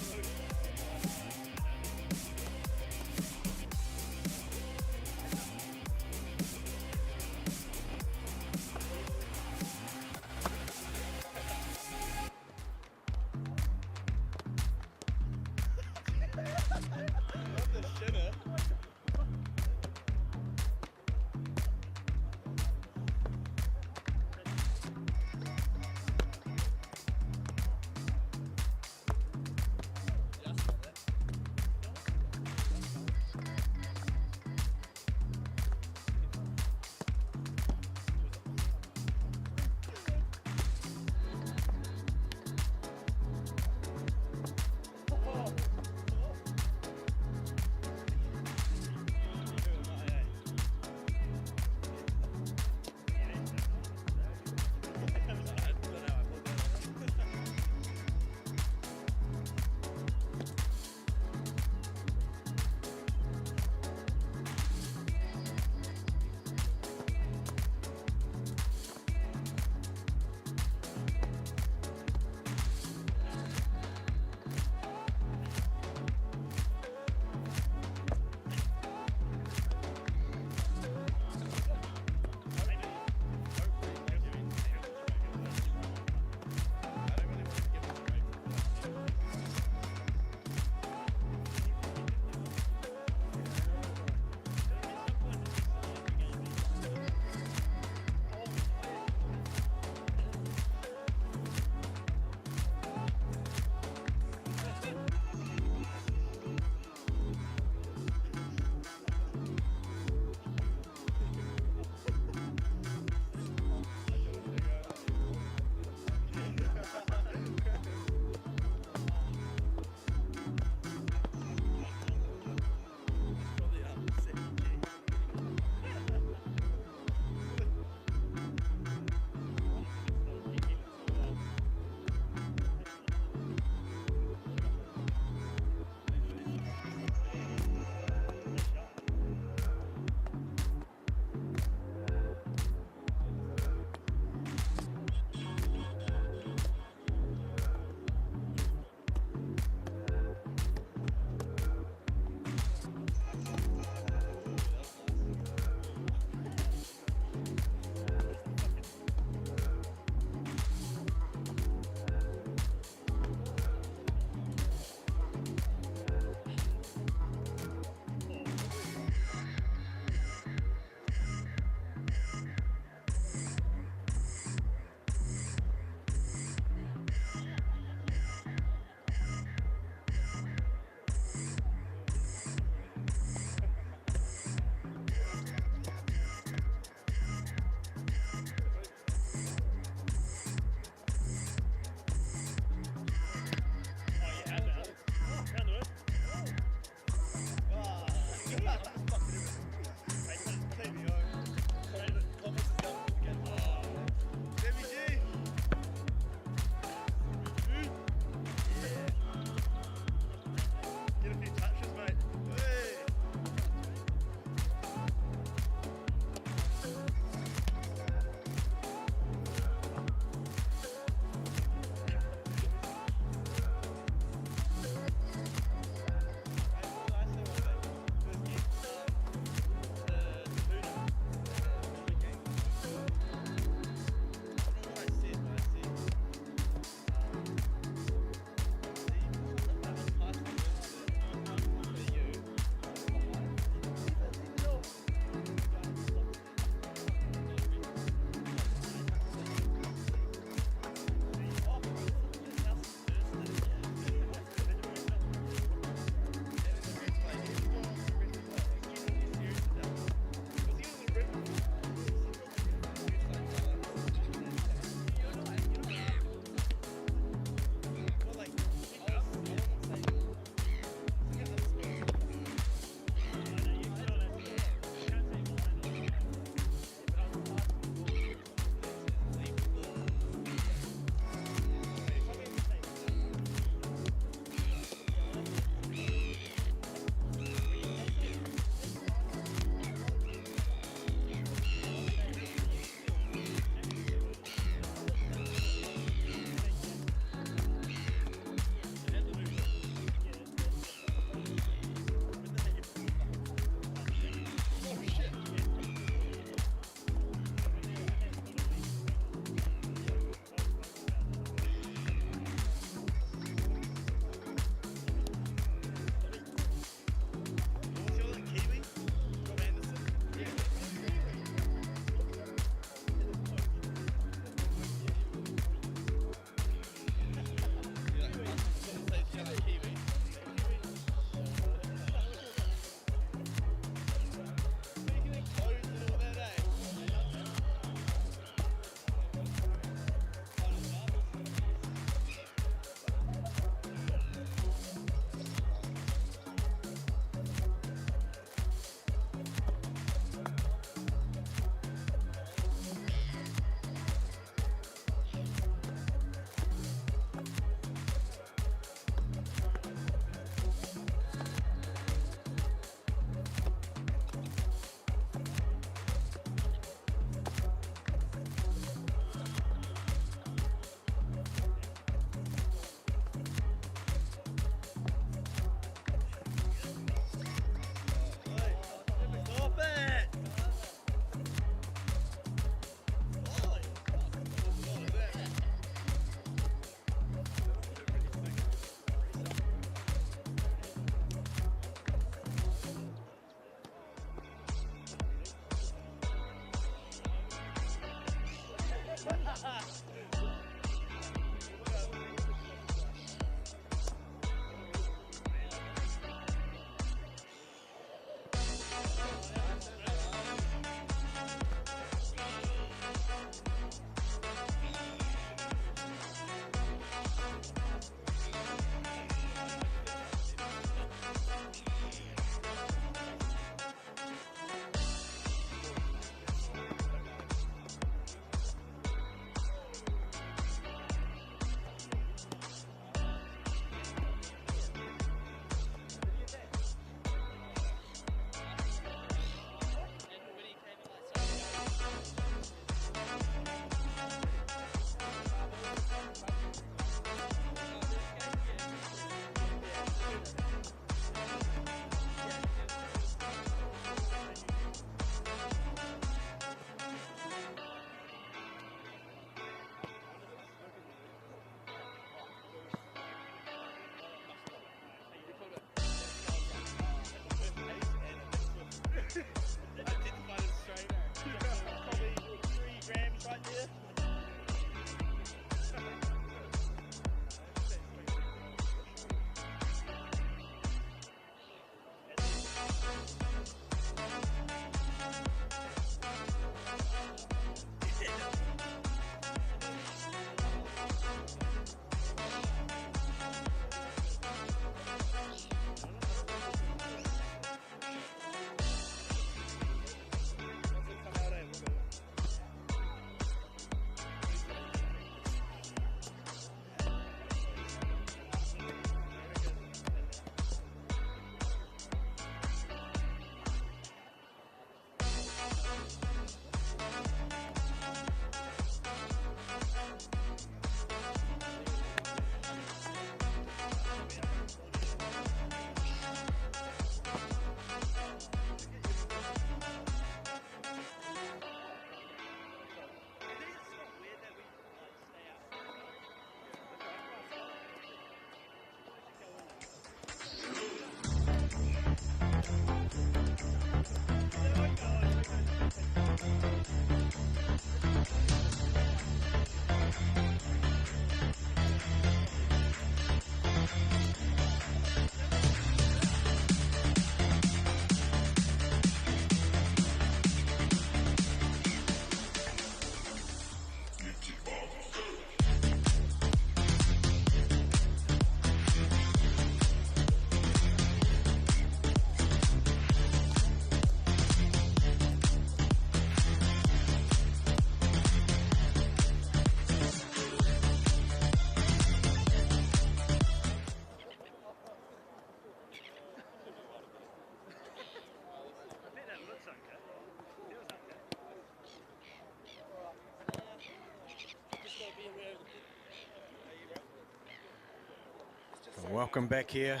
Welcome back here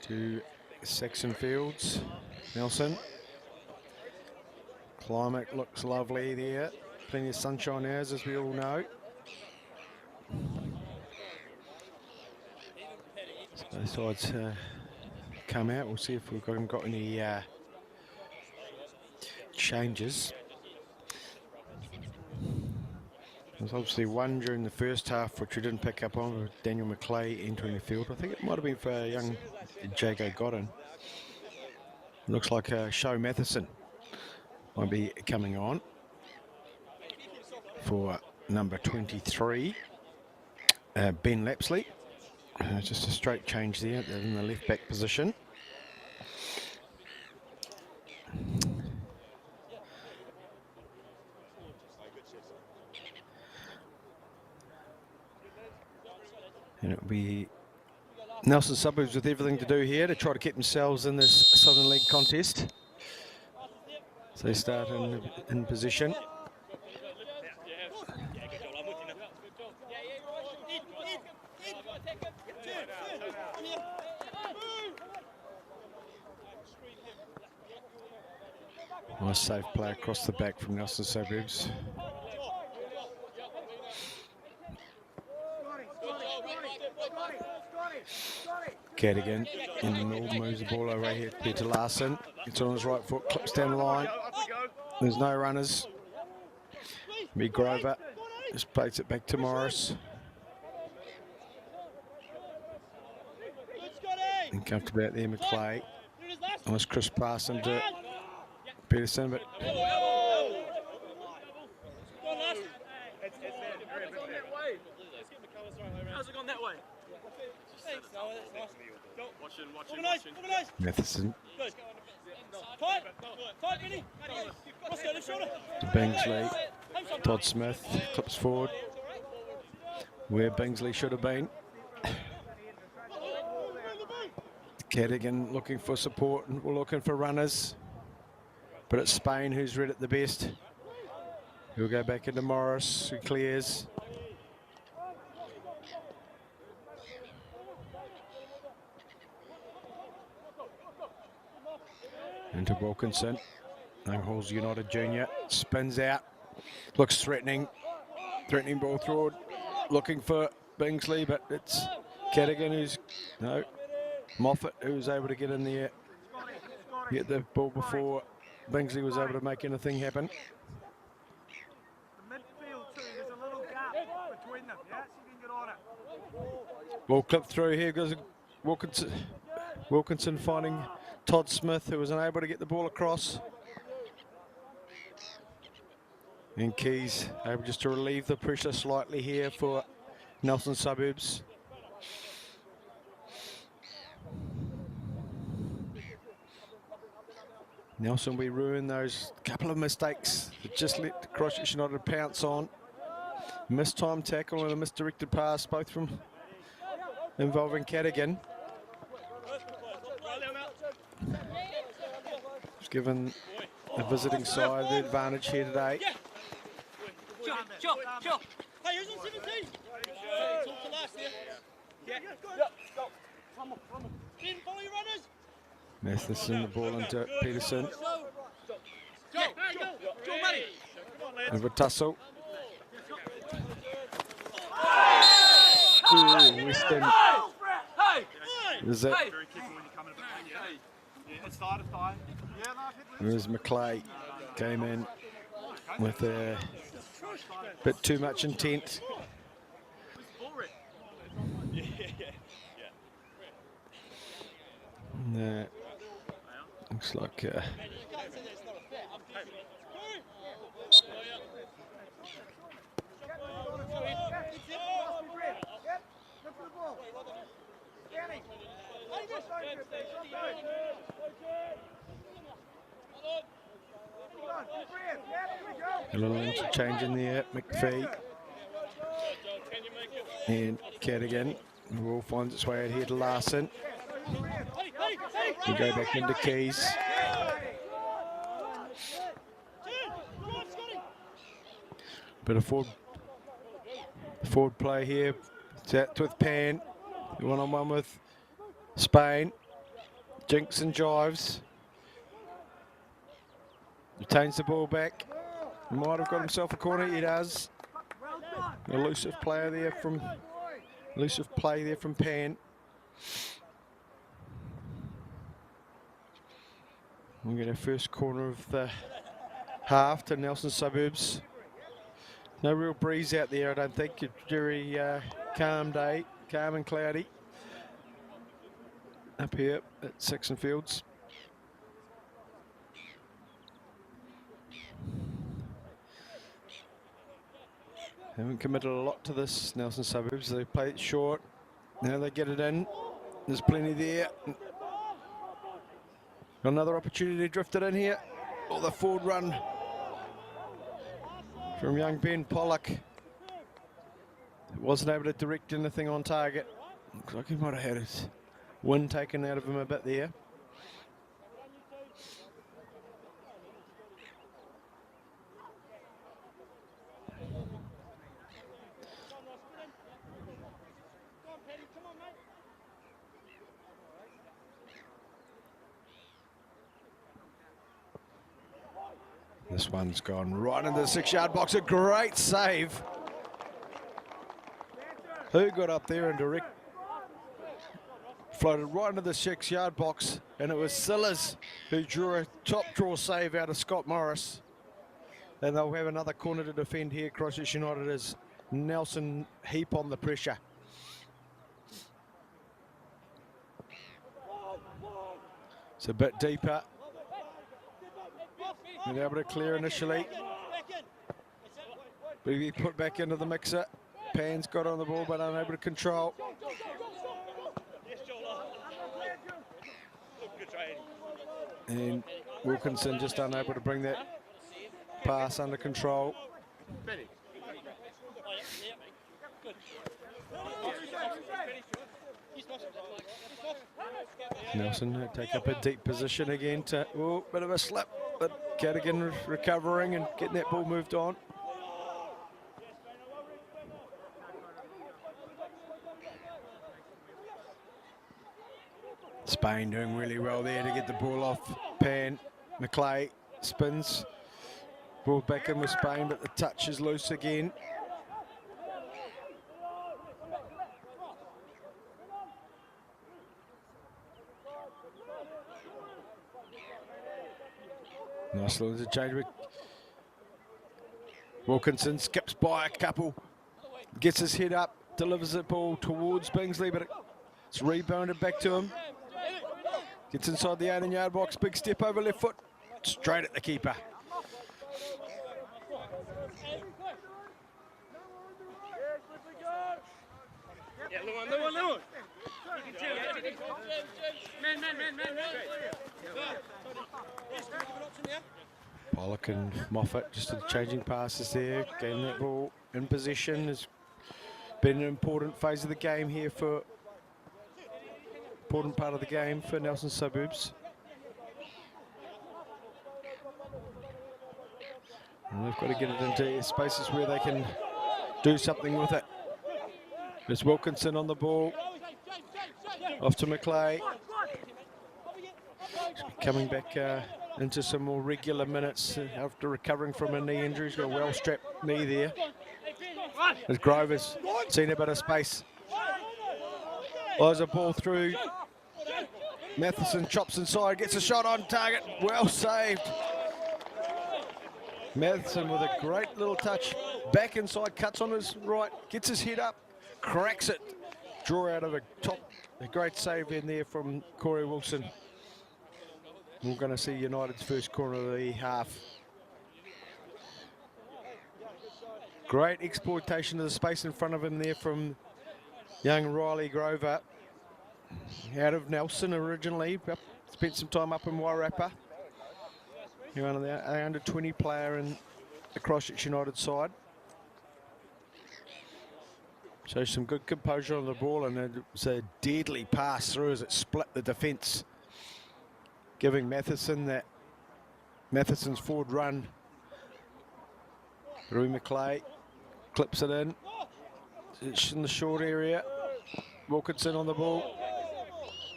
to Saxton Fields, Nelson. Climate looks lovely there. Plenty of sunshine hours, as we all know. So both sides come out. We'll see if we've got any changes. There's obviously one during the first half which we didn't pick up on, with Daniel McClay entering the field. I think it might have been for young Jago Godden. Looks like Show Matheson might be coming on for number 23, Ben Lapsley. Just a straight change there in the left back position. And it'll be Nelson Suburbs with everything to do here to try to keep themselves in this Southern League contest. So they start in position. Nice safe play across the back from Nelson Suburbs. Cadigan in the middle, moves the ball over here to Larson. It's on his right foot, clips down the line. There's no runners. Be Grover, just plays it back to Morris. And comfortable out there, McClay. Nice crisp pass into Peterson, but how's it gone that way? Watching. Matheson. Tight, Vinny. Roscoe, left shoulder. To Bingsley. Todd Smith clips forward where Bingsley should have been. Cadigan looking for support and we're looking for runners. But it's Spain who's read it the best. He'll go back into Morris, who clears. Into Wilkinson. Langhalls United Junior. Spins out. Looks threatening. Threatening ball forward. Looking for Bingsley, but it's Cadigan who's... No. Moffat who's able to get in there. Get the ball before Bingsley was able to make anything happen. The midfield too, there's a little gap between them, yeah? So you can get on it. Ball clipped through here goes Wilkinson finding Todd Smith, who was unable to get the ball across. And Keys able just to relieve the pressure slightly here for Nelson Suburbs. Nelson, we ruined those couple of mistakes that just let Christchurch United pounce on. Missed time tackle and a misdirected pass, both from involving Cadigan. Given a visiting side the advantage here today. Sure. Hey, who's on 17? Talk to last here. Yeah. Come on. Didn't follow your runners. Matheson, the ball into Peterson. Go, Matty. Over tussle. Ooh, Weston. Is it? There's McClay. Came in with a bit too much intent. Looks like a little interchange in there. McPhee and Cadigan. The ball finds its way out here to Larson. We go back into Keys. Bit of forward play here. It's out with Pan. One-on-one with Spain. Jinks and jives. Retains the ball back. Might have got himself a corner. He does. Elusive play there from Pan. We'll get our first corner of the half to Nelson Suburbs. No real breeze out there, I don't think. A very calm day, calm and cloudy up here at Saxton Fields. Haven't committed a lot to this Nelson Suburbs. They play it short. Now they get it in. There's plenty there. Got another opportunity drifted in here. Oh, the forward run from young Ben Pollock. Wasn't able to direct anything on target. Looks like he might have had his wind taken out of him a bit there. This one's gone right into the 6-yard box. A great save. Who got up there and direct floated right into the 6-yard box, and it was Sillers who drew a top draw save out of Scott Morris. And they'll have another corner to defend here. Christchurch United as Nelson heap on the pressure. It's a bit deeper. Been able to clear initially. But he put back into the mixer. Pan's got on the ball but unable to control. And Wilkinson just unable to bring that pass under control. Nelson take up a deep position again to, oh, bit of a slip, but Cadogan recovering and getting that ball moved on. Spain doing really well there to get the ball off Pan. McClay spins, ball back in with Spain, but the touch is loose again. Nice little interchange with Wilkinson, skips by a couple, gets his head up, delivers the ball towards Bingsley, but it's rebounded back to him. Gets inside the 18-yard box, big step over left foot, straight at the keeper. Yeah, Lewin. Man. Pollock and Moffat just changing passes there, getting that ball in possession. Has been an important phase of the game here for, important part of the game for Nelson Suburbs. And they've got to get it into spaces where they can do something with it. There's Wilkinson on the ball, off to McClay. Coming back into some more regular minutes after recovering from a knee injury. He's got a well-strapped knee there. As Grover's seen a bit of space. There's a ball through. Matheson chops inside, gets a shot on target. Well saved. Matheson with a great little touch. Back inside, cuts on his right, gets his head up, cracks it. Draw out of a great save in there from Corey Wilson. We're going to see United's first corner of the half. Great exploitation of the space in front of him there from young Riley Grover. Out of Nelson originally, spent some time up in Wairarapa. He's one of the under 20 player in the Christchurch United side. Shows some good composure on the ball, and it was a deadly pass through as it split the defence, giving Matheson's forward run. Rui McClay clips it in. It's in the short area. Wilkinson on the ball.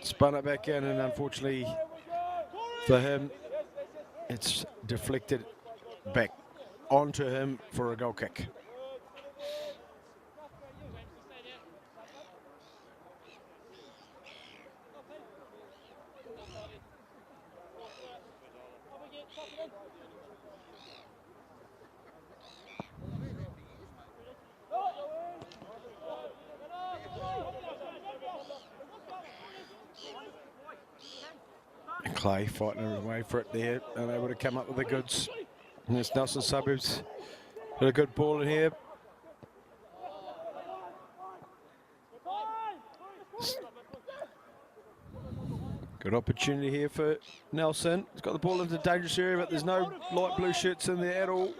Spun it back in, and unfortunately for him, it's deflected back onto him for a goal kick. And Clay fighting his way for it there, unable to come up with the goods. And it's Nelson Suburbs. Got a good ball in here. Good opportunity here for Nelson. He's got the ball into the dangerous area, but there's no light blue shirts in there at all.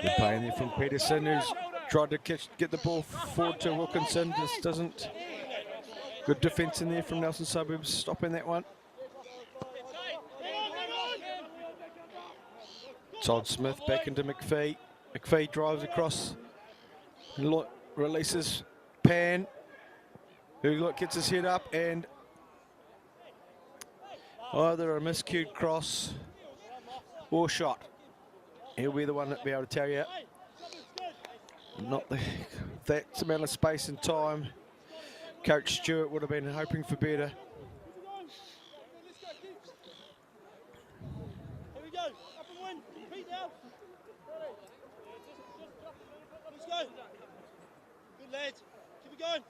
Good play in there from Peterson, who's tried to get the ball forward to Wilkinson. Just doesn't. Good defence in there from Nelson Suburbs, stopping that one. Todd Smith back into McPhee. McPhee drives across, releases Pan, who gets his head up, and either a miscued cross or shot. He'll be the one that'll be able to tell you. Not that amount of space and time. Coach Stewart would have been hoping for better. Here we go, up and win, Pete now. Let's go. Good lads, keep it going.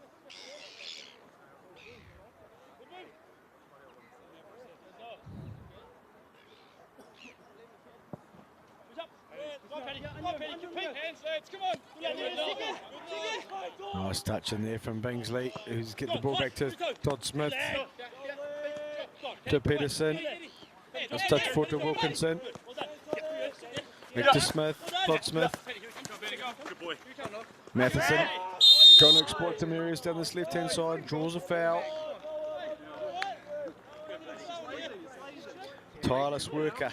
Nice touch in there from Bingsley, who's getting the ball back to Todd Smith. To Peterson. Nice touch forward to Wilkinson. Back to Smith, Todd Smith. Matheson trying to exploit some areas down this left-hand side, draws a foul. Tireless worker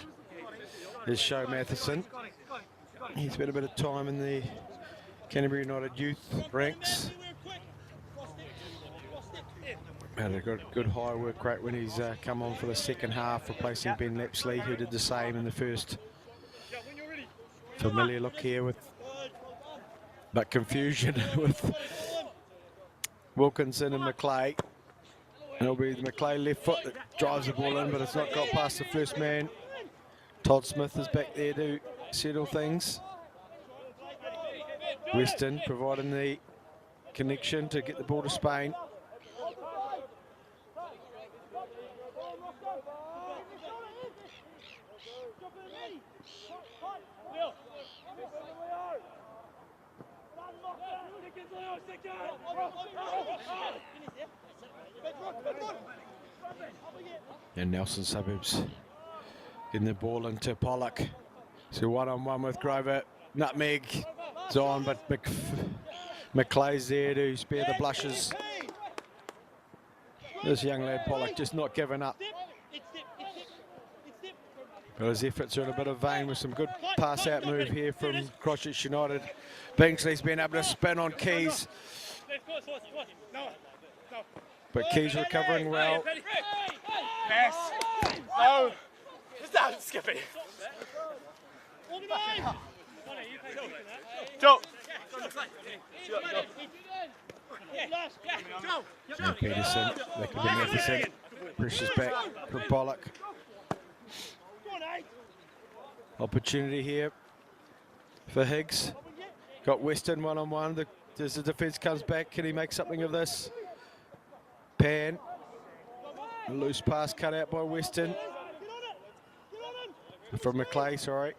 is Show Matheson. He's spent a bit of time in the Canterbury United youth ranks. Had a good high work rate when he's come on for the second half, replacing Ben Lapsley, who did the same in the first. Familiar look here with, but confusion with Wilkinson and McClay. And it'll be McClay left foot that drives the ball in, but it's not got past the first man. Todd Smith is back there to settle things. Weston providing the connection to get the ball to Spain. And Nelson Suburbs getting the ball into Pollock. So one-on-one with Grover. Nutmeg is on, but McClay's there to spare the blushes. This young lad Pollock just not giving up. But his efforts are in a bit of vain with some good pass-out move here from Christchurch United. Bingsley's been able to spin on Keys. But Keys recovering well. Pass. No. Stop, Skippy. Joe. Now Peterson, that could be Matheson. Pressure's back for Pollock. Opportunity here for Higgs. Got Weston one-on-one. As the defence comes back, can he make something of this? Pan. A loose pass cut out by Weston. From McClay, sorry.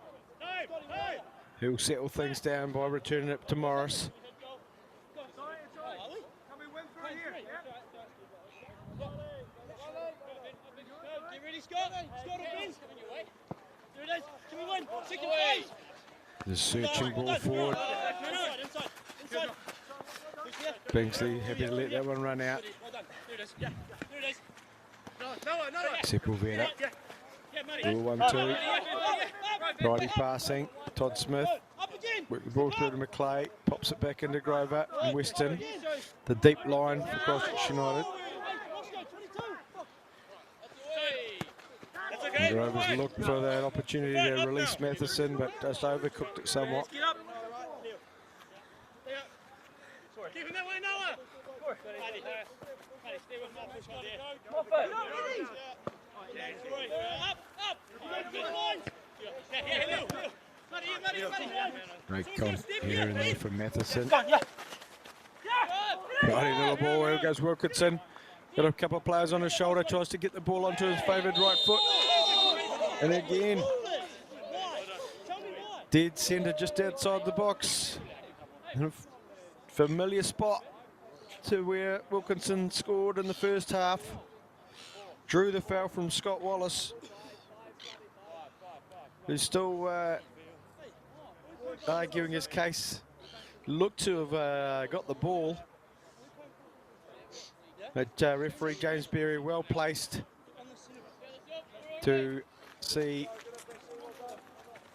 He'll settle things down by returning it to Morris. The searching ball forward. Bingsley happy to let that one run out. Sepulveda. 1-2. Righty passing, Todd Smith. Work the ball through to McClay, pops it back into Grover and Weston. The deep line for Christchurch United. And Grover's looked for that opportunity to release Matheson, but just overcooked it somewhat. Great comp here and there from Matheson. Righty little ball, here goes Wilkinson. Got a couple of players on his shoulder, tries to get the ball onto his favoured right foot. And again, dead centre just outside the box. In a familiar spot to where Wilkinson scored in the first half. Drew the foul from Scott Wallace, who's still arguing his case. Looked to have got the ball. But referee James Berry well placed to see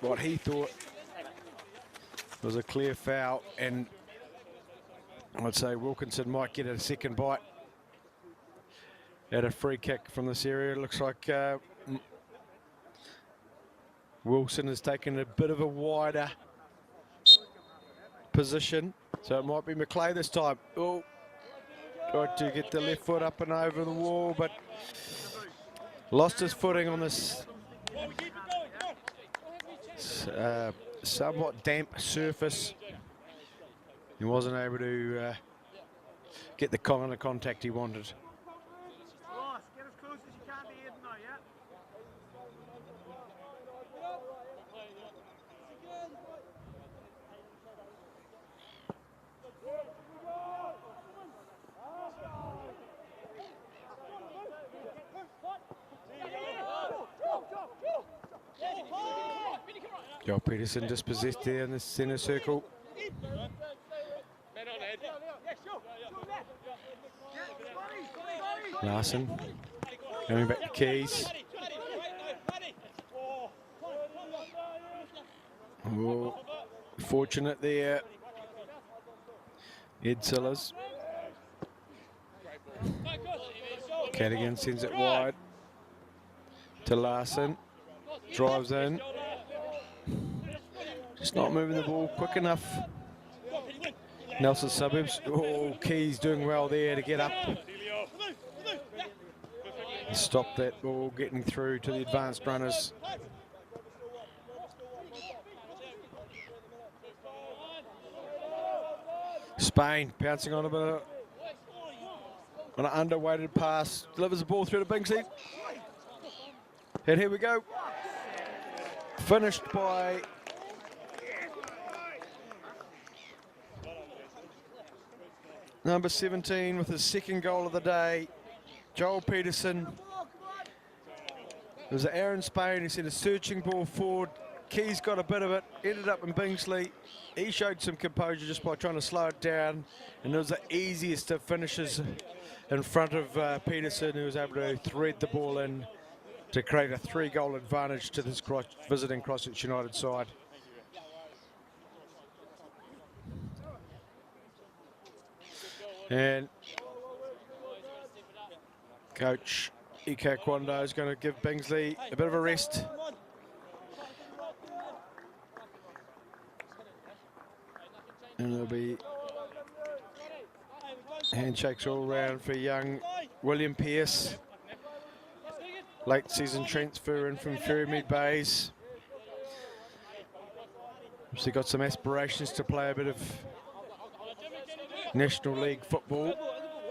what he thought was a clear foul, and I'd say Wilkinson might get a second bite at a free kick from this area. It looks like Wilson has taken a bit of a wider position, so it might be McClay this time. Oh, tried to get the left foot up and over the wall, but lost his footing on this somewhat damp surface. He wasn't able to get the kind of contact he wanted. Ross, get as close as you can to Aiden now, yeah? Joel Peterson dispossessed there in the centre circle. Larson going back to Keys. Oh, fortunate there. Ed Sillers. Cadigan sends it wide to Larson. Drives in. Just not moving the ball quick enough. Nelson Suburbs. Oh, Keys doing well there to get up. Stop that ball getting through to the advanced runners. Spain pouncing on a bit of an underweighted pass. Delivers the ball through to Bingsley. And here we go. Finished by number 17 with his second goal of the day, Joel Peterson. It was Aaron Spain who sent a searching ball forward. Keys got a bit of it, ended up in Bingsley. He showed some composure just by trying to slow it down, and it was the easiest of finishes in front of Peterson, who was able to thread the ball in to create a 3-goal advantage to this visiting Christchurch United side. And coach Ike Kwando is going to give Bingsley a bit of a rest. And there'll be handshakes all round for young William Pearce. Late season transfer in from Ferrymead Bays. Obviously got some aspirations to play a bit of National League football.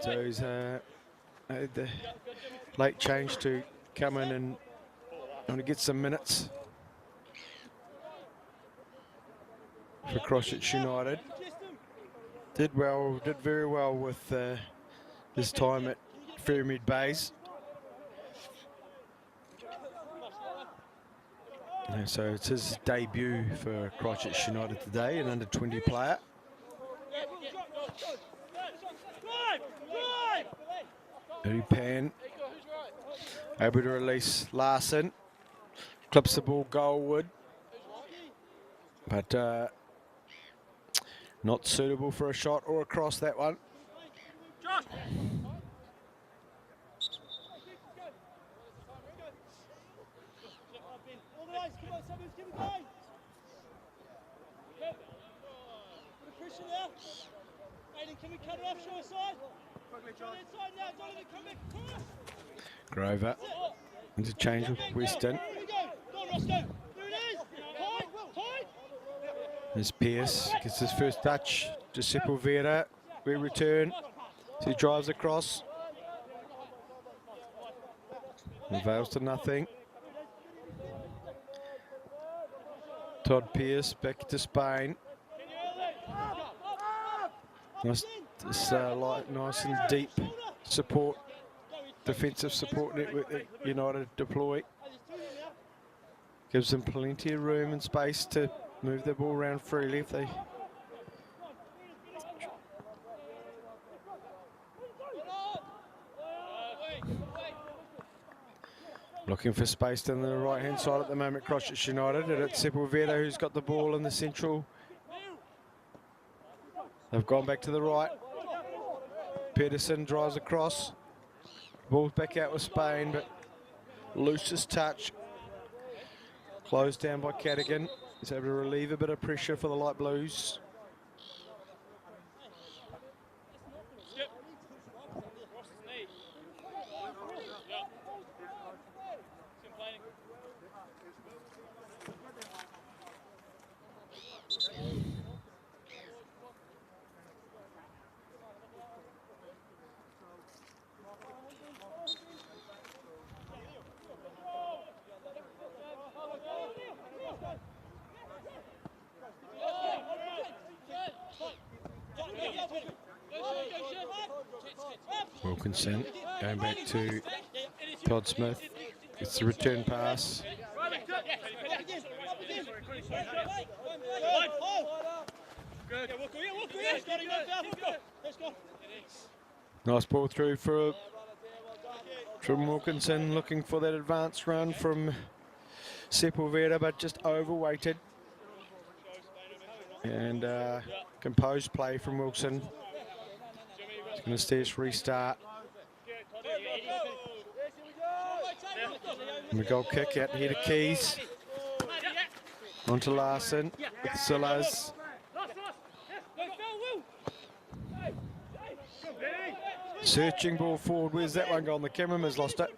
So he's had the late change to come in and want to get some minutes for Christchurch United. Did very well with his time at Ferrymead Bays. So it's his debut for Christchurch United today, an under-20 player. Pan able to release Larson, clips the ball goalward. but not suitable for a shot or a cross, that one. Josh! All the way, come on, Suburbs, keep it going! Put the pressure there. Aiden, can we cut it off, short side? Quickly, Try John. that side now, Donovan, come back across! Grover, interchange with Weston. Here we go! Go on, Roscoe! There it is! Tight! Tight! As Pierce gets his first touch to Sepulveda. We return. He drives across. Avails to nothing. Todd Pierce back to Spain. Nice, nice and deep support, defensive support network that United deploy. Gives them plenty of room and space to move the ball around freely if they. Looking for space down the right-hand side at the moment, Christchurch United, and it's Sepulveda who's got the ball in the central. They've gone back to the right. Pedersen drives across. Ball's back out with Spain, but loosest touch. Closed down by Cadigan. He's able to relieve a bit of pressure for the Light Blues. Wilkinson going back to Todd Smith. It's the return pass. Nice ball through from Wilkinson, looking for that advanced run from Sepulveda, but just overweighted. And composed play from Wilson. He's going to see us restart. And the goal kick out here to Keys. On to Larson with Silas. Searching ball forward. Where's that one gone? The cameraman's lost it.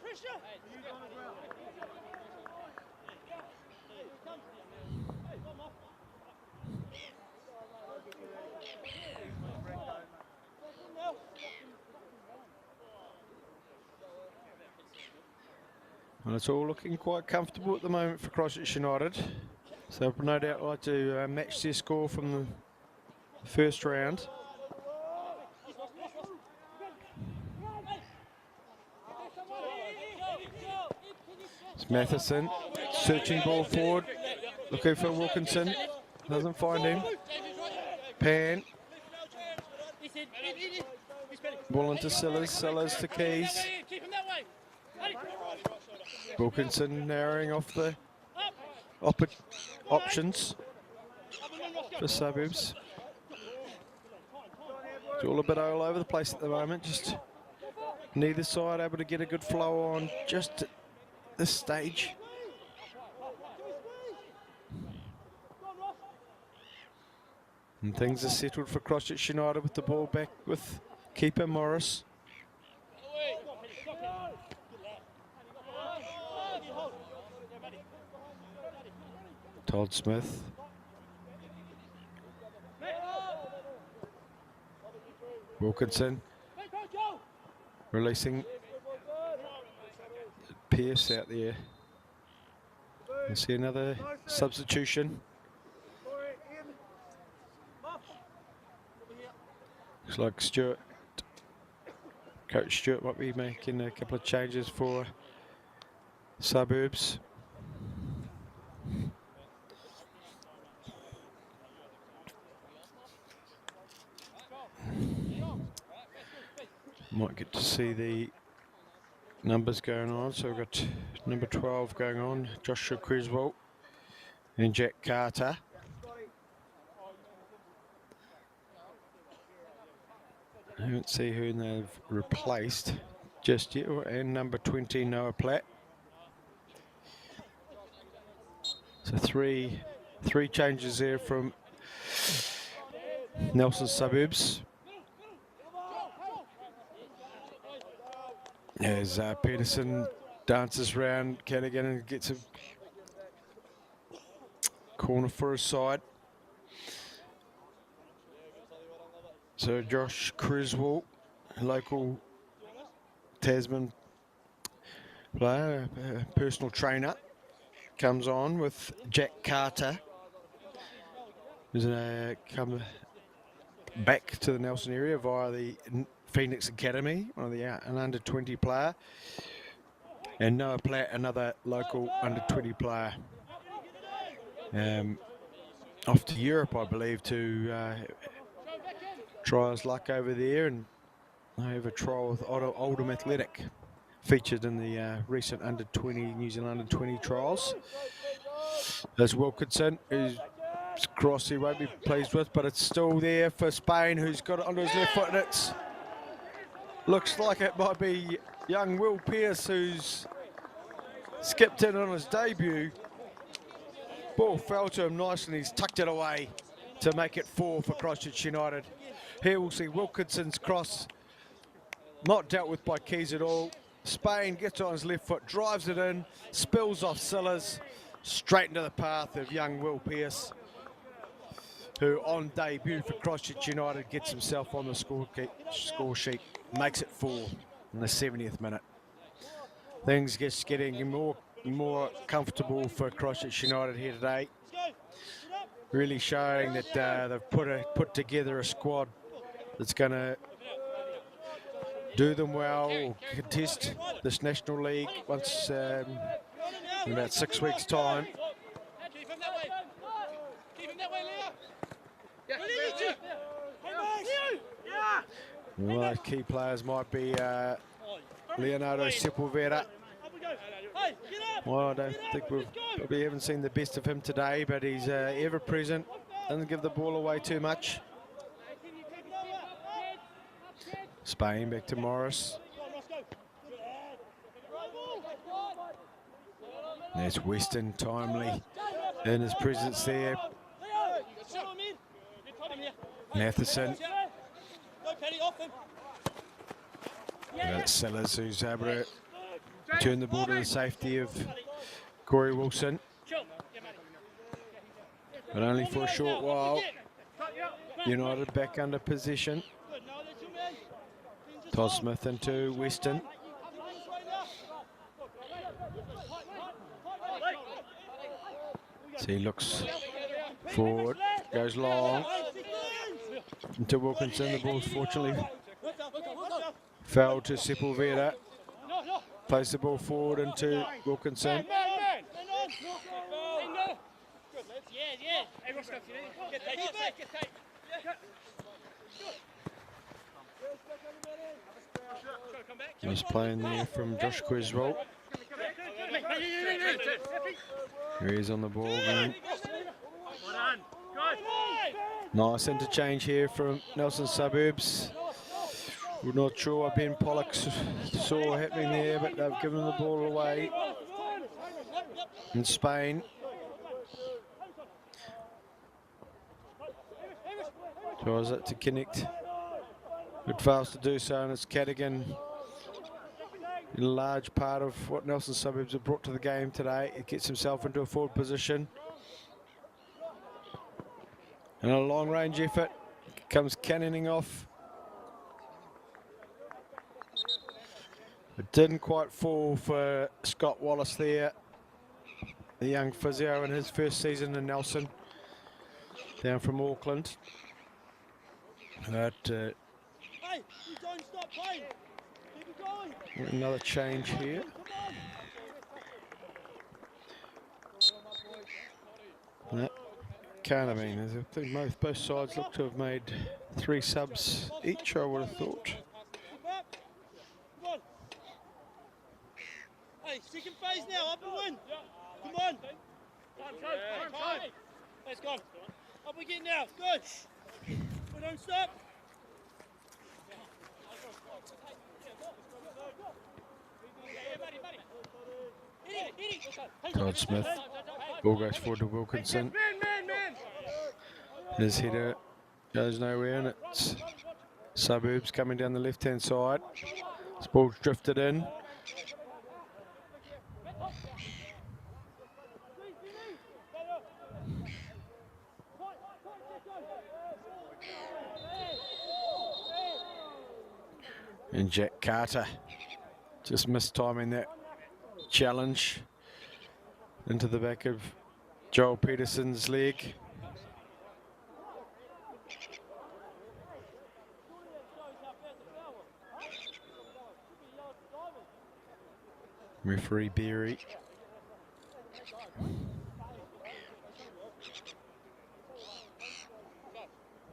Well, it's all looking quite comfortable at the moment for Christchurch United. So no doubt like to match their score from the first round. It's Matheson, searching ball forward, looking for Wilkinson, doesn't find him. Pan. Ball into Sellers, Sellers to Keys. Wilkinson narrowing off the options for Suburbs. It's all a bit all over the place at the moment, just neither side able to get a good flow on just at this stage. And things are settled for Christchurch United with the ball back with keeper Morris. Todd Smith. Wilkinson. Releasing Pierce out there. We'll see another substitution. Looks like Stewart, Coach Stewart might be making a couple of changes for Suburbs. Might get to see the numbers going on. So we've got number 12 going on, Joshua Creswell and Jack Carter. I don't see who they've replaced just yet. And number 20, Noah Platt. So three changes there from Nelson Suburbs. As Peterson dances round Cadigan and gets a corner for his side. So Josh Criswell, local Tasman player, personal trainer, comes on with Jack Carter, who's come back to the Nelson area via the Phoenix Academy, one of the an under-20 player, and Noah Platt, another local under-20 player, off to Europe, I believe, to try his luck over there and have a trial with Oldham Athletic, featured in the recent under-20 New Zealand under-20 trials. There's Wilkinson, whose cross he won't be pleased with, but it's still there for Spain, who's got it onto his left foot, and it's looks like it might be young Will Pearce, who's skipped in on his debut. Ball fell to him nicely, and he's tucked it away to make it 4 for Christchurch United. Here we'll see Wilkinson's cross, not dealt with by Keys at all. Spain gets on his left foot, drives it in, spills off Sillars, straight into the path of young Will Pearce, who on debut for Christchurch United gets himself on the score sheet, makes it 4 in the 70th minute. Things just getting more comfortable for Christchurch United here today. Really showing that they've put together a squad that's going to do them well, or contest this National League once in about 6 weeks' time. Keep him that way. Keep him that way, Leo. One of those key players might be Leonardo Sepulveda. Well, I don't think we haven't seen the best of him today, but he's ever present, doesn't give the ball away too much. Spain back to Morris. There's Weston, timely in his presence there. Matheson. That's Sellers, who's able to turn the ball to the safety of Corey Wilson. But only for a short while. United back under possession. Todd Smith into Weston. So he looks forward, goes long into Wilkinson. The ball's fortunately fell to Sepulveda. Plays the ball forward into Wilkinson. Nice playing there from Josh Criswell. Here he is on the ball again. Nice interchange here from Nelson Suburbs. We're not sure what Ben Pollock saw happening there, but they've given the ball away in Spain. Tries it to connect. Good fails to do so, and it's Cadigan. A large part of what Nelson Suburbs have brought to the game today. It gets himself into a forward position. And a long-range effort comes cannoning off. It didn't quite fall for Scott Wallace there, the young physio in his first season in Nelson, down from Auckland. But Hey, you don't stop playing. Keep it going. another change here. No, can't have been. I think both sides look to have made 3 subs each, I would have thought. Come on. Hey, second phase now, up and win. Come on. Time. Let's go. Up again now. Good. We don't stop. Todd Smith. Ball goes forward to Wilkinson. His header goes nowhere, and it's Suburbs coming down the left-hand side. This ball's drifted in. And Jack Carter just missed timing that challenge into the back of Joel Peterson's leg. Referee Berry.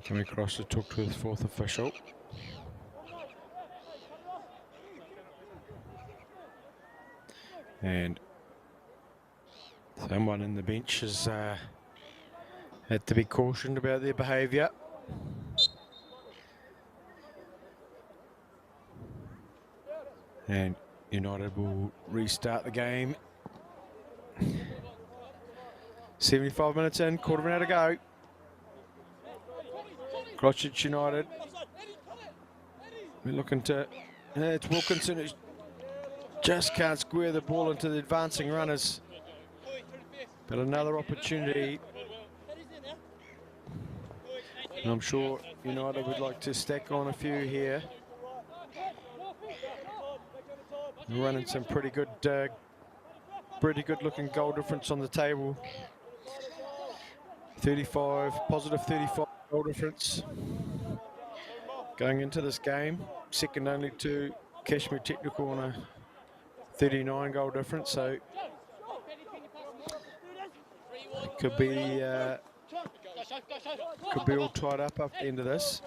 Coming across to talk to his fourth official. And someone in the bench has had to be cautioned about their behaviour. And United will restart the game. 75 minutes in, quarter of an hour to go. Christchurch United. We're looking to... it's Wilkinson who just can't square the ball into the advancing runners. But another opportunity. And I'm sure United would like to stack on a few here. We're running some pretty good looking goal difference on the table. 35, positive 35 goal difference going into this game. Second only to Kashmir Technical on a 39 goal difference, so it could be all tied up after the end of this.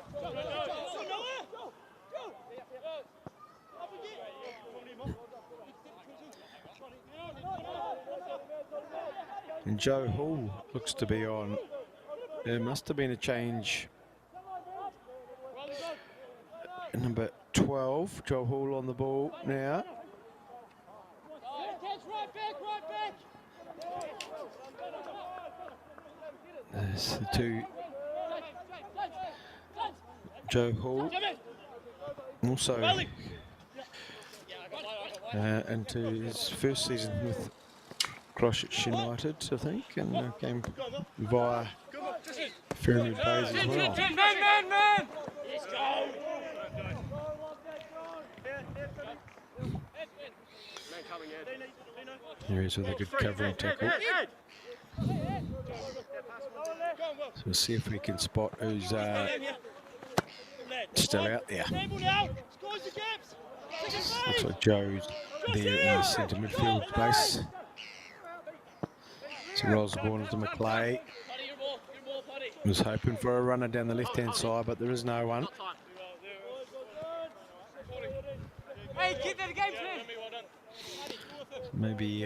And Joe Hall looks to be on. There must have been a change. Number 12, Joe Hall on the ball now. There's the two. Joe Hall. Also into his first season with Christchurch United, I think, and came via Pyramid Bays as well. Here he is with a good covering tackle. So we'll see if we can spot who's still out there. Looks like Joe's there in the centre midfield space. So rolls the ball into McClay. Was hoping for a runner down the left-hand side, but there is no one. Maybe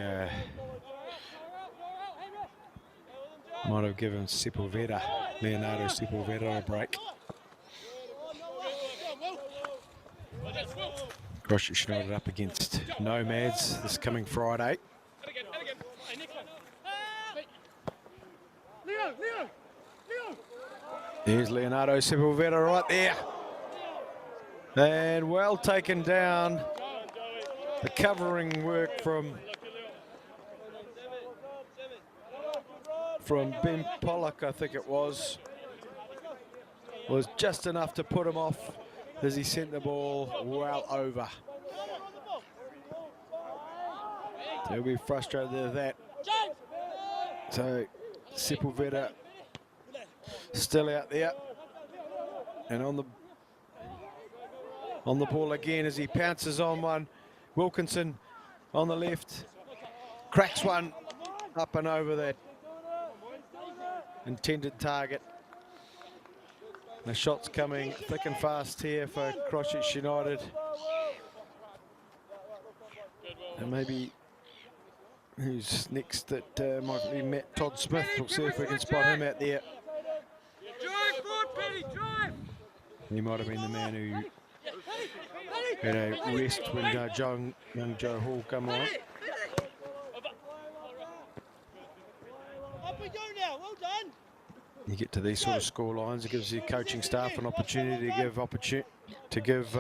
might have given Leonardo Sepulveda a break. Christchurch United up against Nomads this coming Friday. There's Leonardo Sepulveda right there. And well taken down. The covering work from Ben Pollock, I think it was just enough to put him off as he sent the ball well over. They'll be frustrated with that. So Sepulveda still out there, and on the ball again as he pounces on one. Wilkinson on the left, cracks one up and over that intended target. The shot's coming thick and fast here for Christchurch United. And maybe who's next? That might be Matt Todd Smith. We'll see if we can spot him out there. He might have been the man who Had a rest when young Joe Hall come on. Up we go now, well done. You get to these sort of score lines, it gives your coaching staff an opportunity to give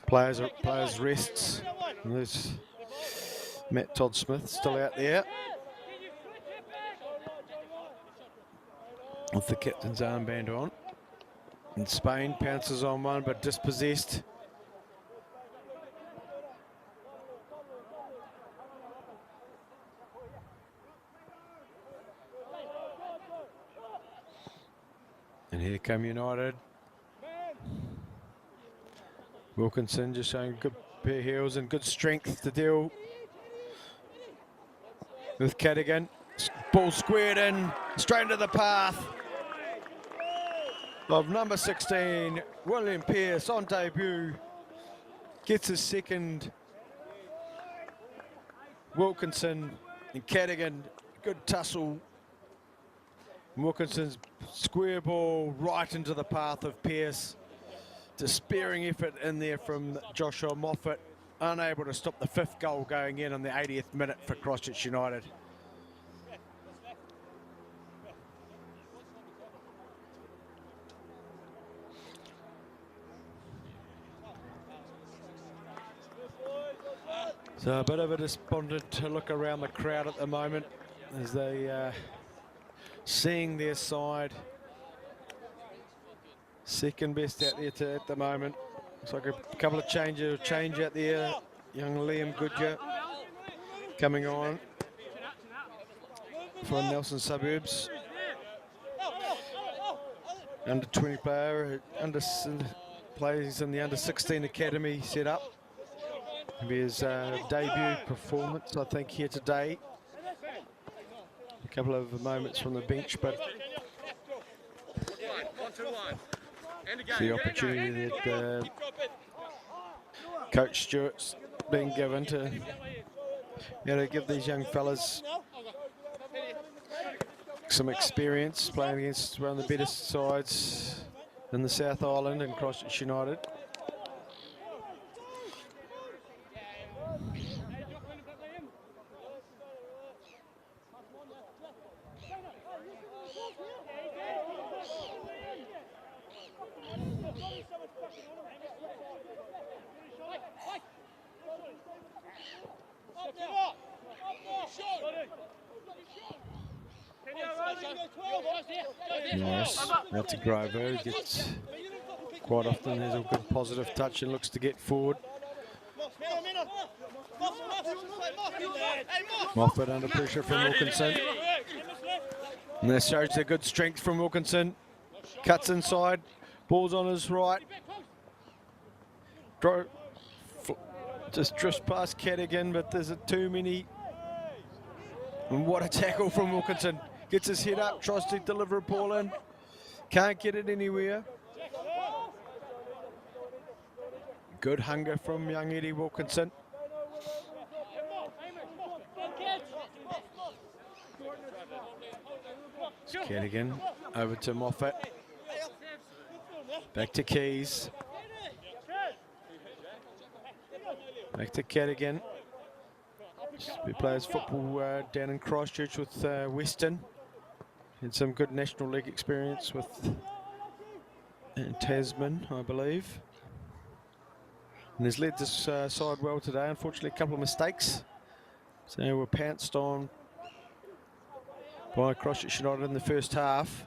players rests. And there's Matt Todd Smith still out there with the captain's armband on. And Spain pounces on one, but dispossessed. And here come United. Wilkinson just showing good pair of heels and good strength to deal with Cadigan. Ball squared in, straight into the path of number 16, William Pearce on debut. Gets his second. Wilkinson and Cadigan, good tussle. Wilkinson's square ball right into the path of Pearce. Despairing effort in there from Joshua Moffat. Unable to stop the 5th goal going in on the 80th minute for Christchurch United. So a bit of a despondent look around the crowd at the moment as they seeing their side second best out there at the moment. Looks like a couple of change out there. Young Liam Goodyear coming on for Nelson Suburbs. Under 20 player, plays in the under 16 academy set up. His debut performance, I think, here today. A couple of moments from the bench, but the opportunity that Coach Stewart's being given to give these young fellas some experience playing against one of the better sides in the South Island and Christchurch United. Nice, that's a Grover, gets quite often has a good positive touch and looks to get forward. Moffat under pressure from Wilkinson. And that shows the good strength from Wilkinson. Cuts inside, ball's on his right. Just drifts past Cadigan, but there's too many. And what a tackle from Wilkinson. Gets his head up, tries to deliver a ball in. Can't get it anywhere. Good hunger from young Eddie Wilkinson. Cadigan over to Moffat. Back to Keys. Back to Cadigan. He plays football down in Christchurch with Western. Had some good National League experience with Tasman, I believe. And has led this side well today. Unfortunately, a couple of mistakes. So we're pounced on by Christchurch United in the first half.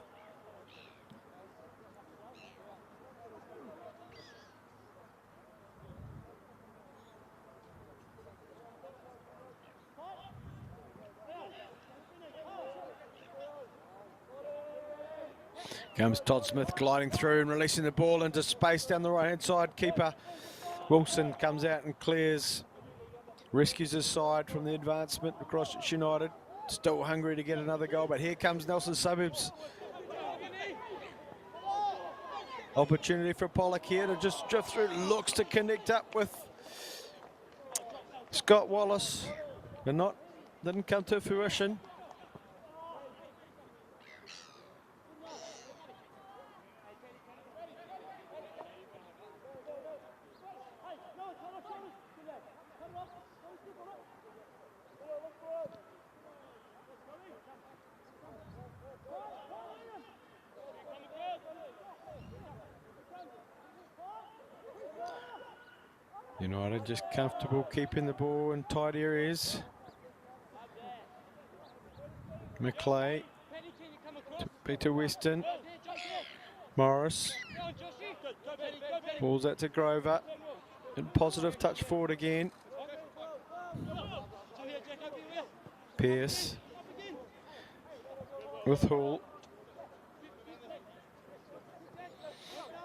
Comes Todd Smith gliding through and releasing the ball into space down the right-hand side. Keeper Wilson comes out and clears. Rescues his side from the advancement across Christchurch United. Still hungry to get another goal, but here comes Nelson Suburbs. Opportunity for Pollock here to just drift through. Looks to connect up with Scott Wallace, but didn't come to fruition. United just comfortable keeping the ball in tight areas. McClay to Peter Weston. Morris. Balls out to Grover. And positive touch forward again. Pearce. With Hall.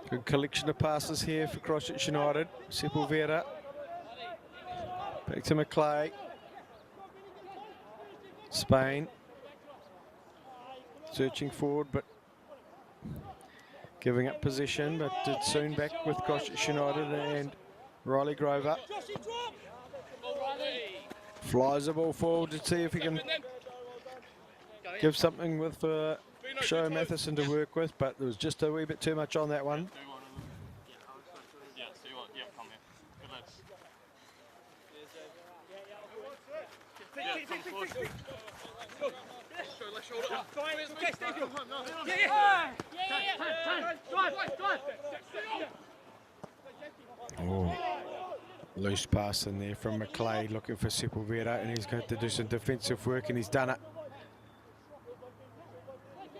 Good collection of passes here for Christchurch United. Sepulveda. Back to McClay. Spain. Searching forward, but giving up possession, but it's soon back with Christchurch United and Riley Grover. Flies the ball forward to see if he can give something with Show Matheson to work with, but there was just a wee bit too much on that one. Oh, loose pass in there from McClay, looking for Sepulveda, and he's going to do some defensive work, and he's done it.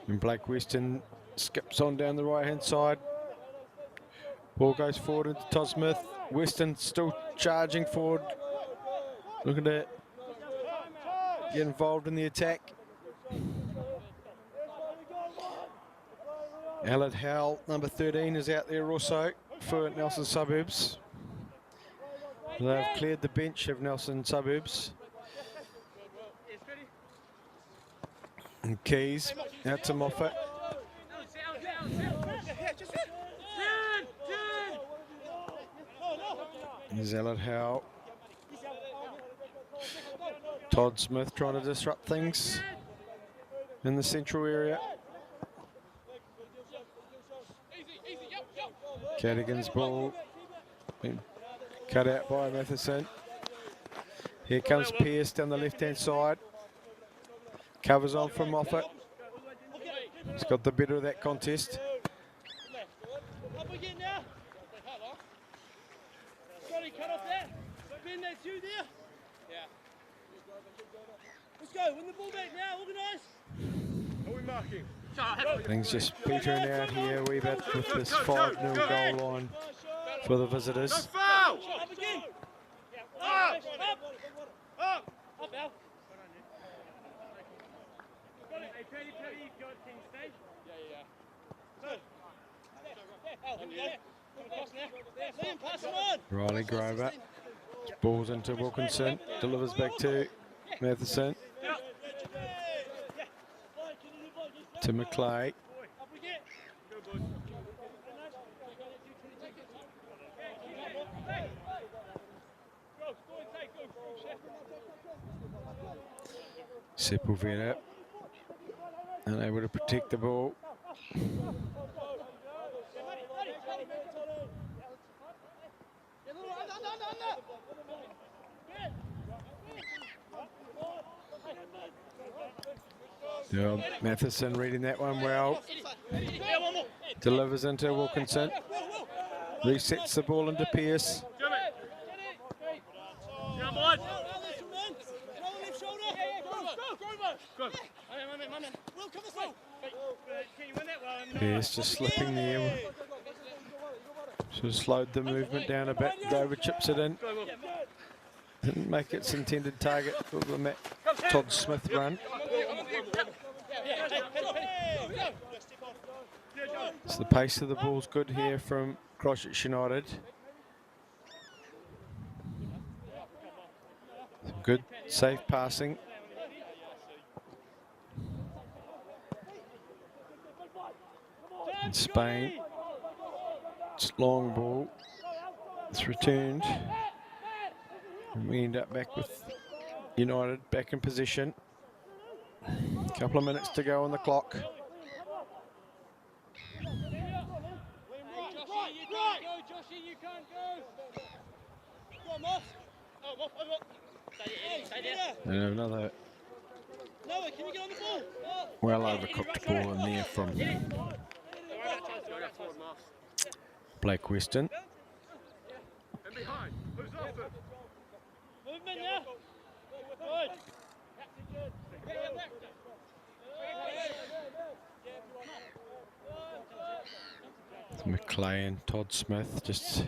And Blake Weston skips on down the right-hand side. Ball goes forward into Todd Smith. Weston still charging forward, looking to get involved in the attack. Aled Howell, number 13, is out there also for Nelson Suburbs. They've cleared the bench of Nelson Suburbs. And Keys out to Moffat. Here's Aled Howell. Todd Smith trying to disrupt things in the central area. Cadigan's ball been cut out by Matheson. Here comes Pearce down the left-hand side. Covers on from Moffat. He's got the better of that contest. Let's go, win the ball back now, organise. Are we marking? Things just petering out here a wee bit with this 5-0 goal line for the visitors. No foul! Up again! Up! Up! Up, Al. Hey, Paddy, you've got King stage? Yeah. Good. Pass him on! Riley Grover. Balls into Wilkinson. Delivers back to Matheson. To McClay. Sepulveda unable to protect the ball. Yeah, Matheson reading that one well. Delivers into Wilkinson. Resets the ball into Pearce. Pearce just slipping there. Sort of slowed the movement down a bit. Grover chips it in. Didn't make its intended target for the Todd Smith run. So the pace of the ball's good here from Christchurch United. Some good, safe passing. In Spain, it's long ball. It's returned. And we end up back with United back in position. A couple of minutes to go on the clock. And another well overcooked ball in there from Blake Weston. Movement now. Good. McLean, Todd Smith, just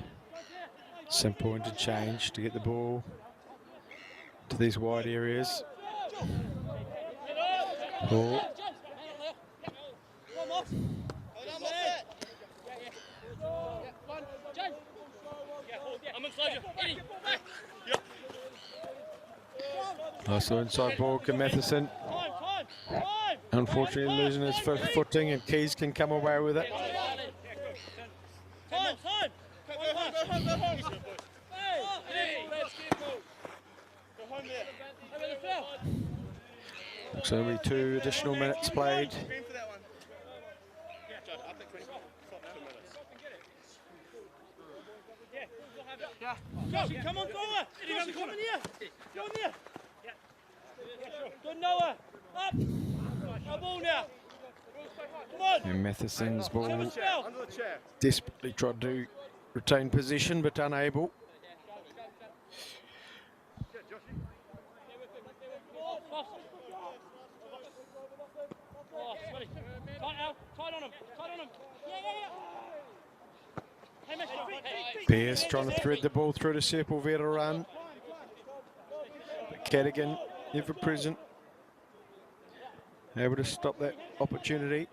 simple interchange to get the ball to these wide areas. Ball. Nice little inside ball, Matheson. Unfortunately losing his footing, and Keys can come away with it. So there'll be 2 additional minutes played. Come on, Noah! Come in here! Go in there! Good, Noah! Up! Now ball now! Come on! And Matheson's ball desperately tried to retain possession but unable. Tight on him! Tight on him! Pearce trying to thread the ball through to Sepulveda run. But Cadigan ever present, able to stop that opportunity.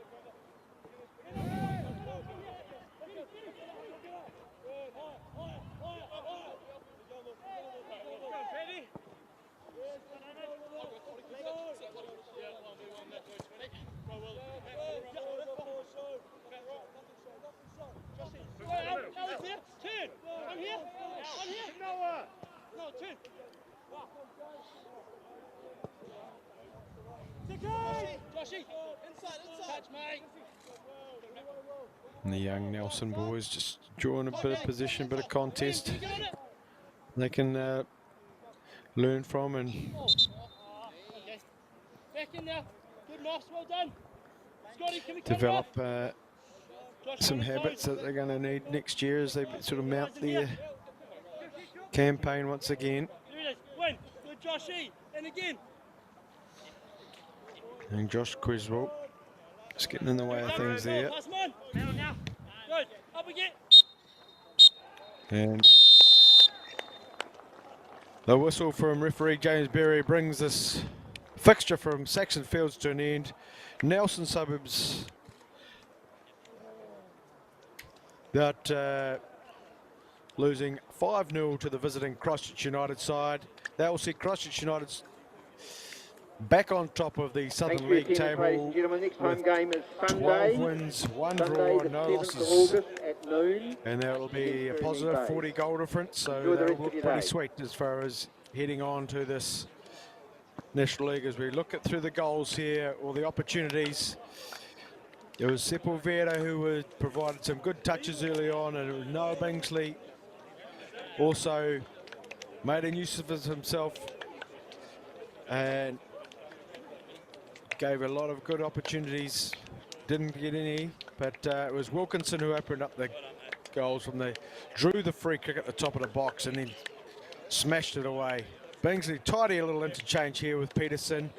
And the young Nelson boys just drawing a bit of position, a bit of contest they can learn from and develop some habits that they're going to need next year as they sort of mount their campaign once again. And Josh Criswell just getting in the way of things there. And the whistle from referee James Berry brings this fixture from Saxton Fields to an end. Nelson Suburbs that losing 5-0 to the visiting Christchurch United side. That will see Christchurch United back on top of the Southern League table Next home game is 12 wins, 1 draw, no losses. At noon. And that will be a positive 40 goal difference, so that will look pretty sweet as far as heading on to this National League. As we look at through the goals here, or the opportunities, it was Sepulveda who provided some good touches early on, and it was Noah Bingsley also made a use of himself and gave a lot of good opportunities. Didn't get any, but it was Wilkinson who opened up the goals from drew the free kick at the top of the box and then smashed it away. Bingsley, tidy a little interchange here with Peterson,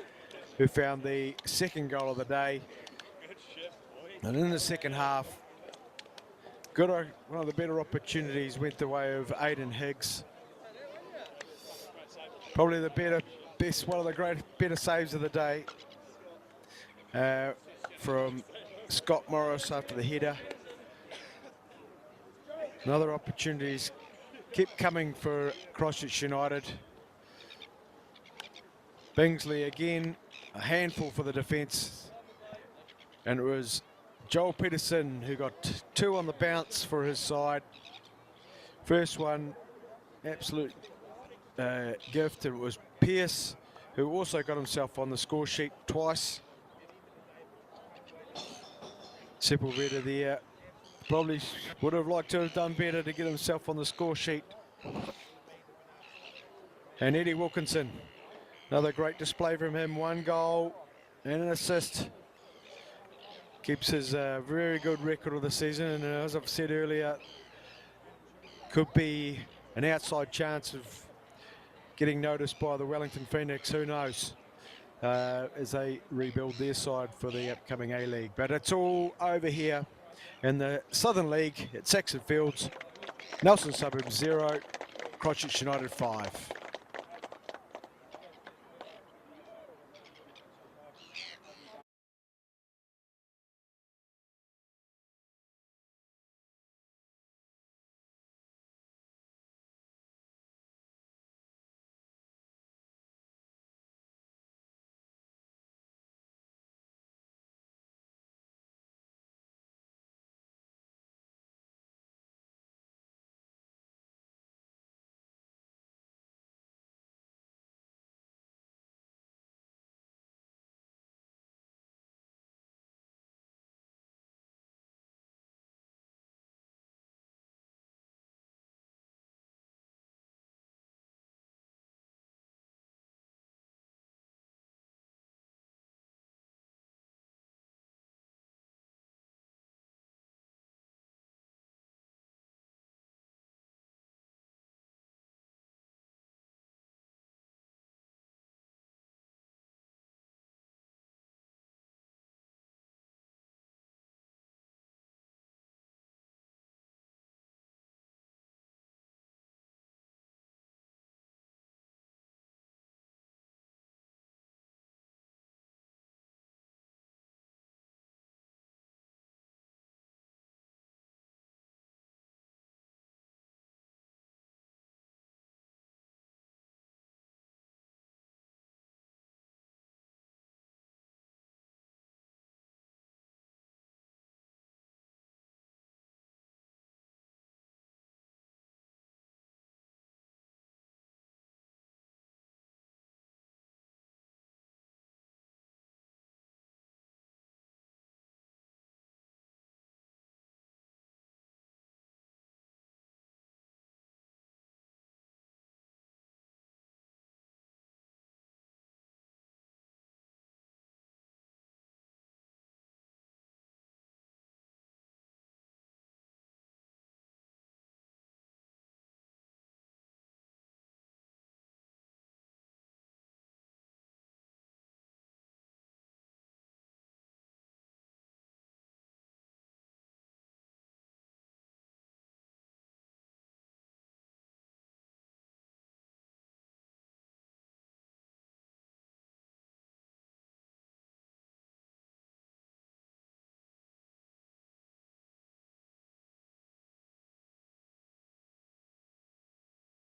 who found the second goal of the day. And in the second half, one of the better opportunities went the way of Aidan Higgs. Probably the one of the better saves of the day from Scott Morris after the header. And other opportunities kept coming for Christchurch United. Bingsley again, a handful for the defence. And it was Joel Peterson who got 2 on the bounce for his side. First one, absolute gift. It was Pearce who also got himself on the score sheet twice. Sepulveda there probably would have liked to have done better to get himself on the score sheet. And Eddie Wilkinson, another great display from him, 1 goal and an assist. Keeps his very good record of the season, and as I've said earlier, could be an outside chance of getting noticed by the Wellington Phoenix. Who knows? As they rebuild their side for the upcoming A-League. But it's all over here in the Southern League at Saxton Fields. Nelson Suburbs 0, Christchurch United 5.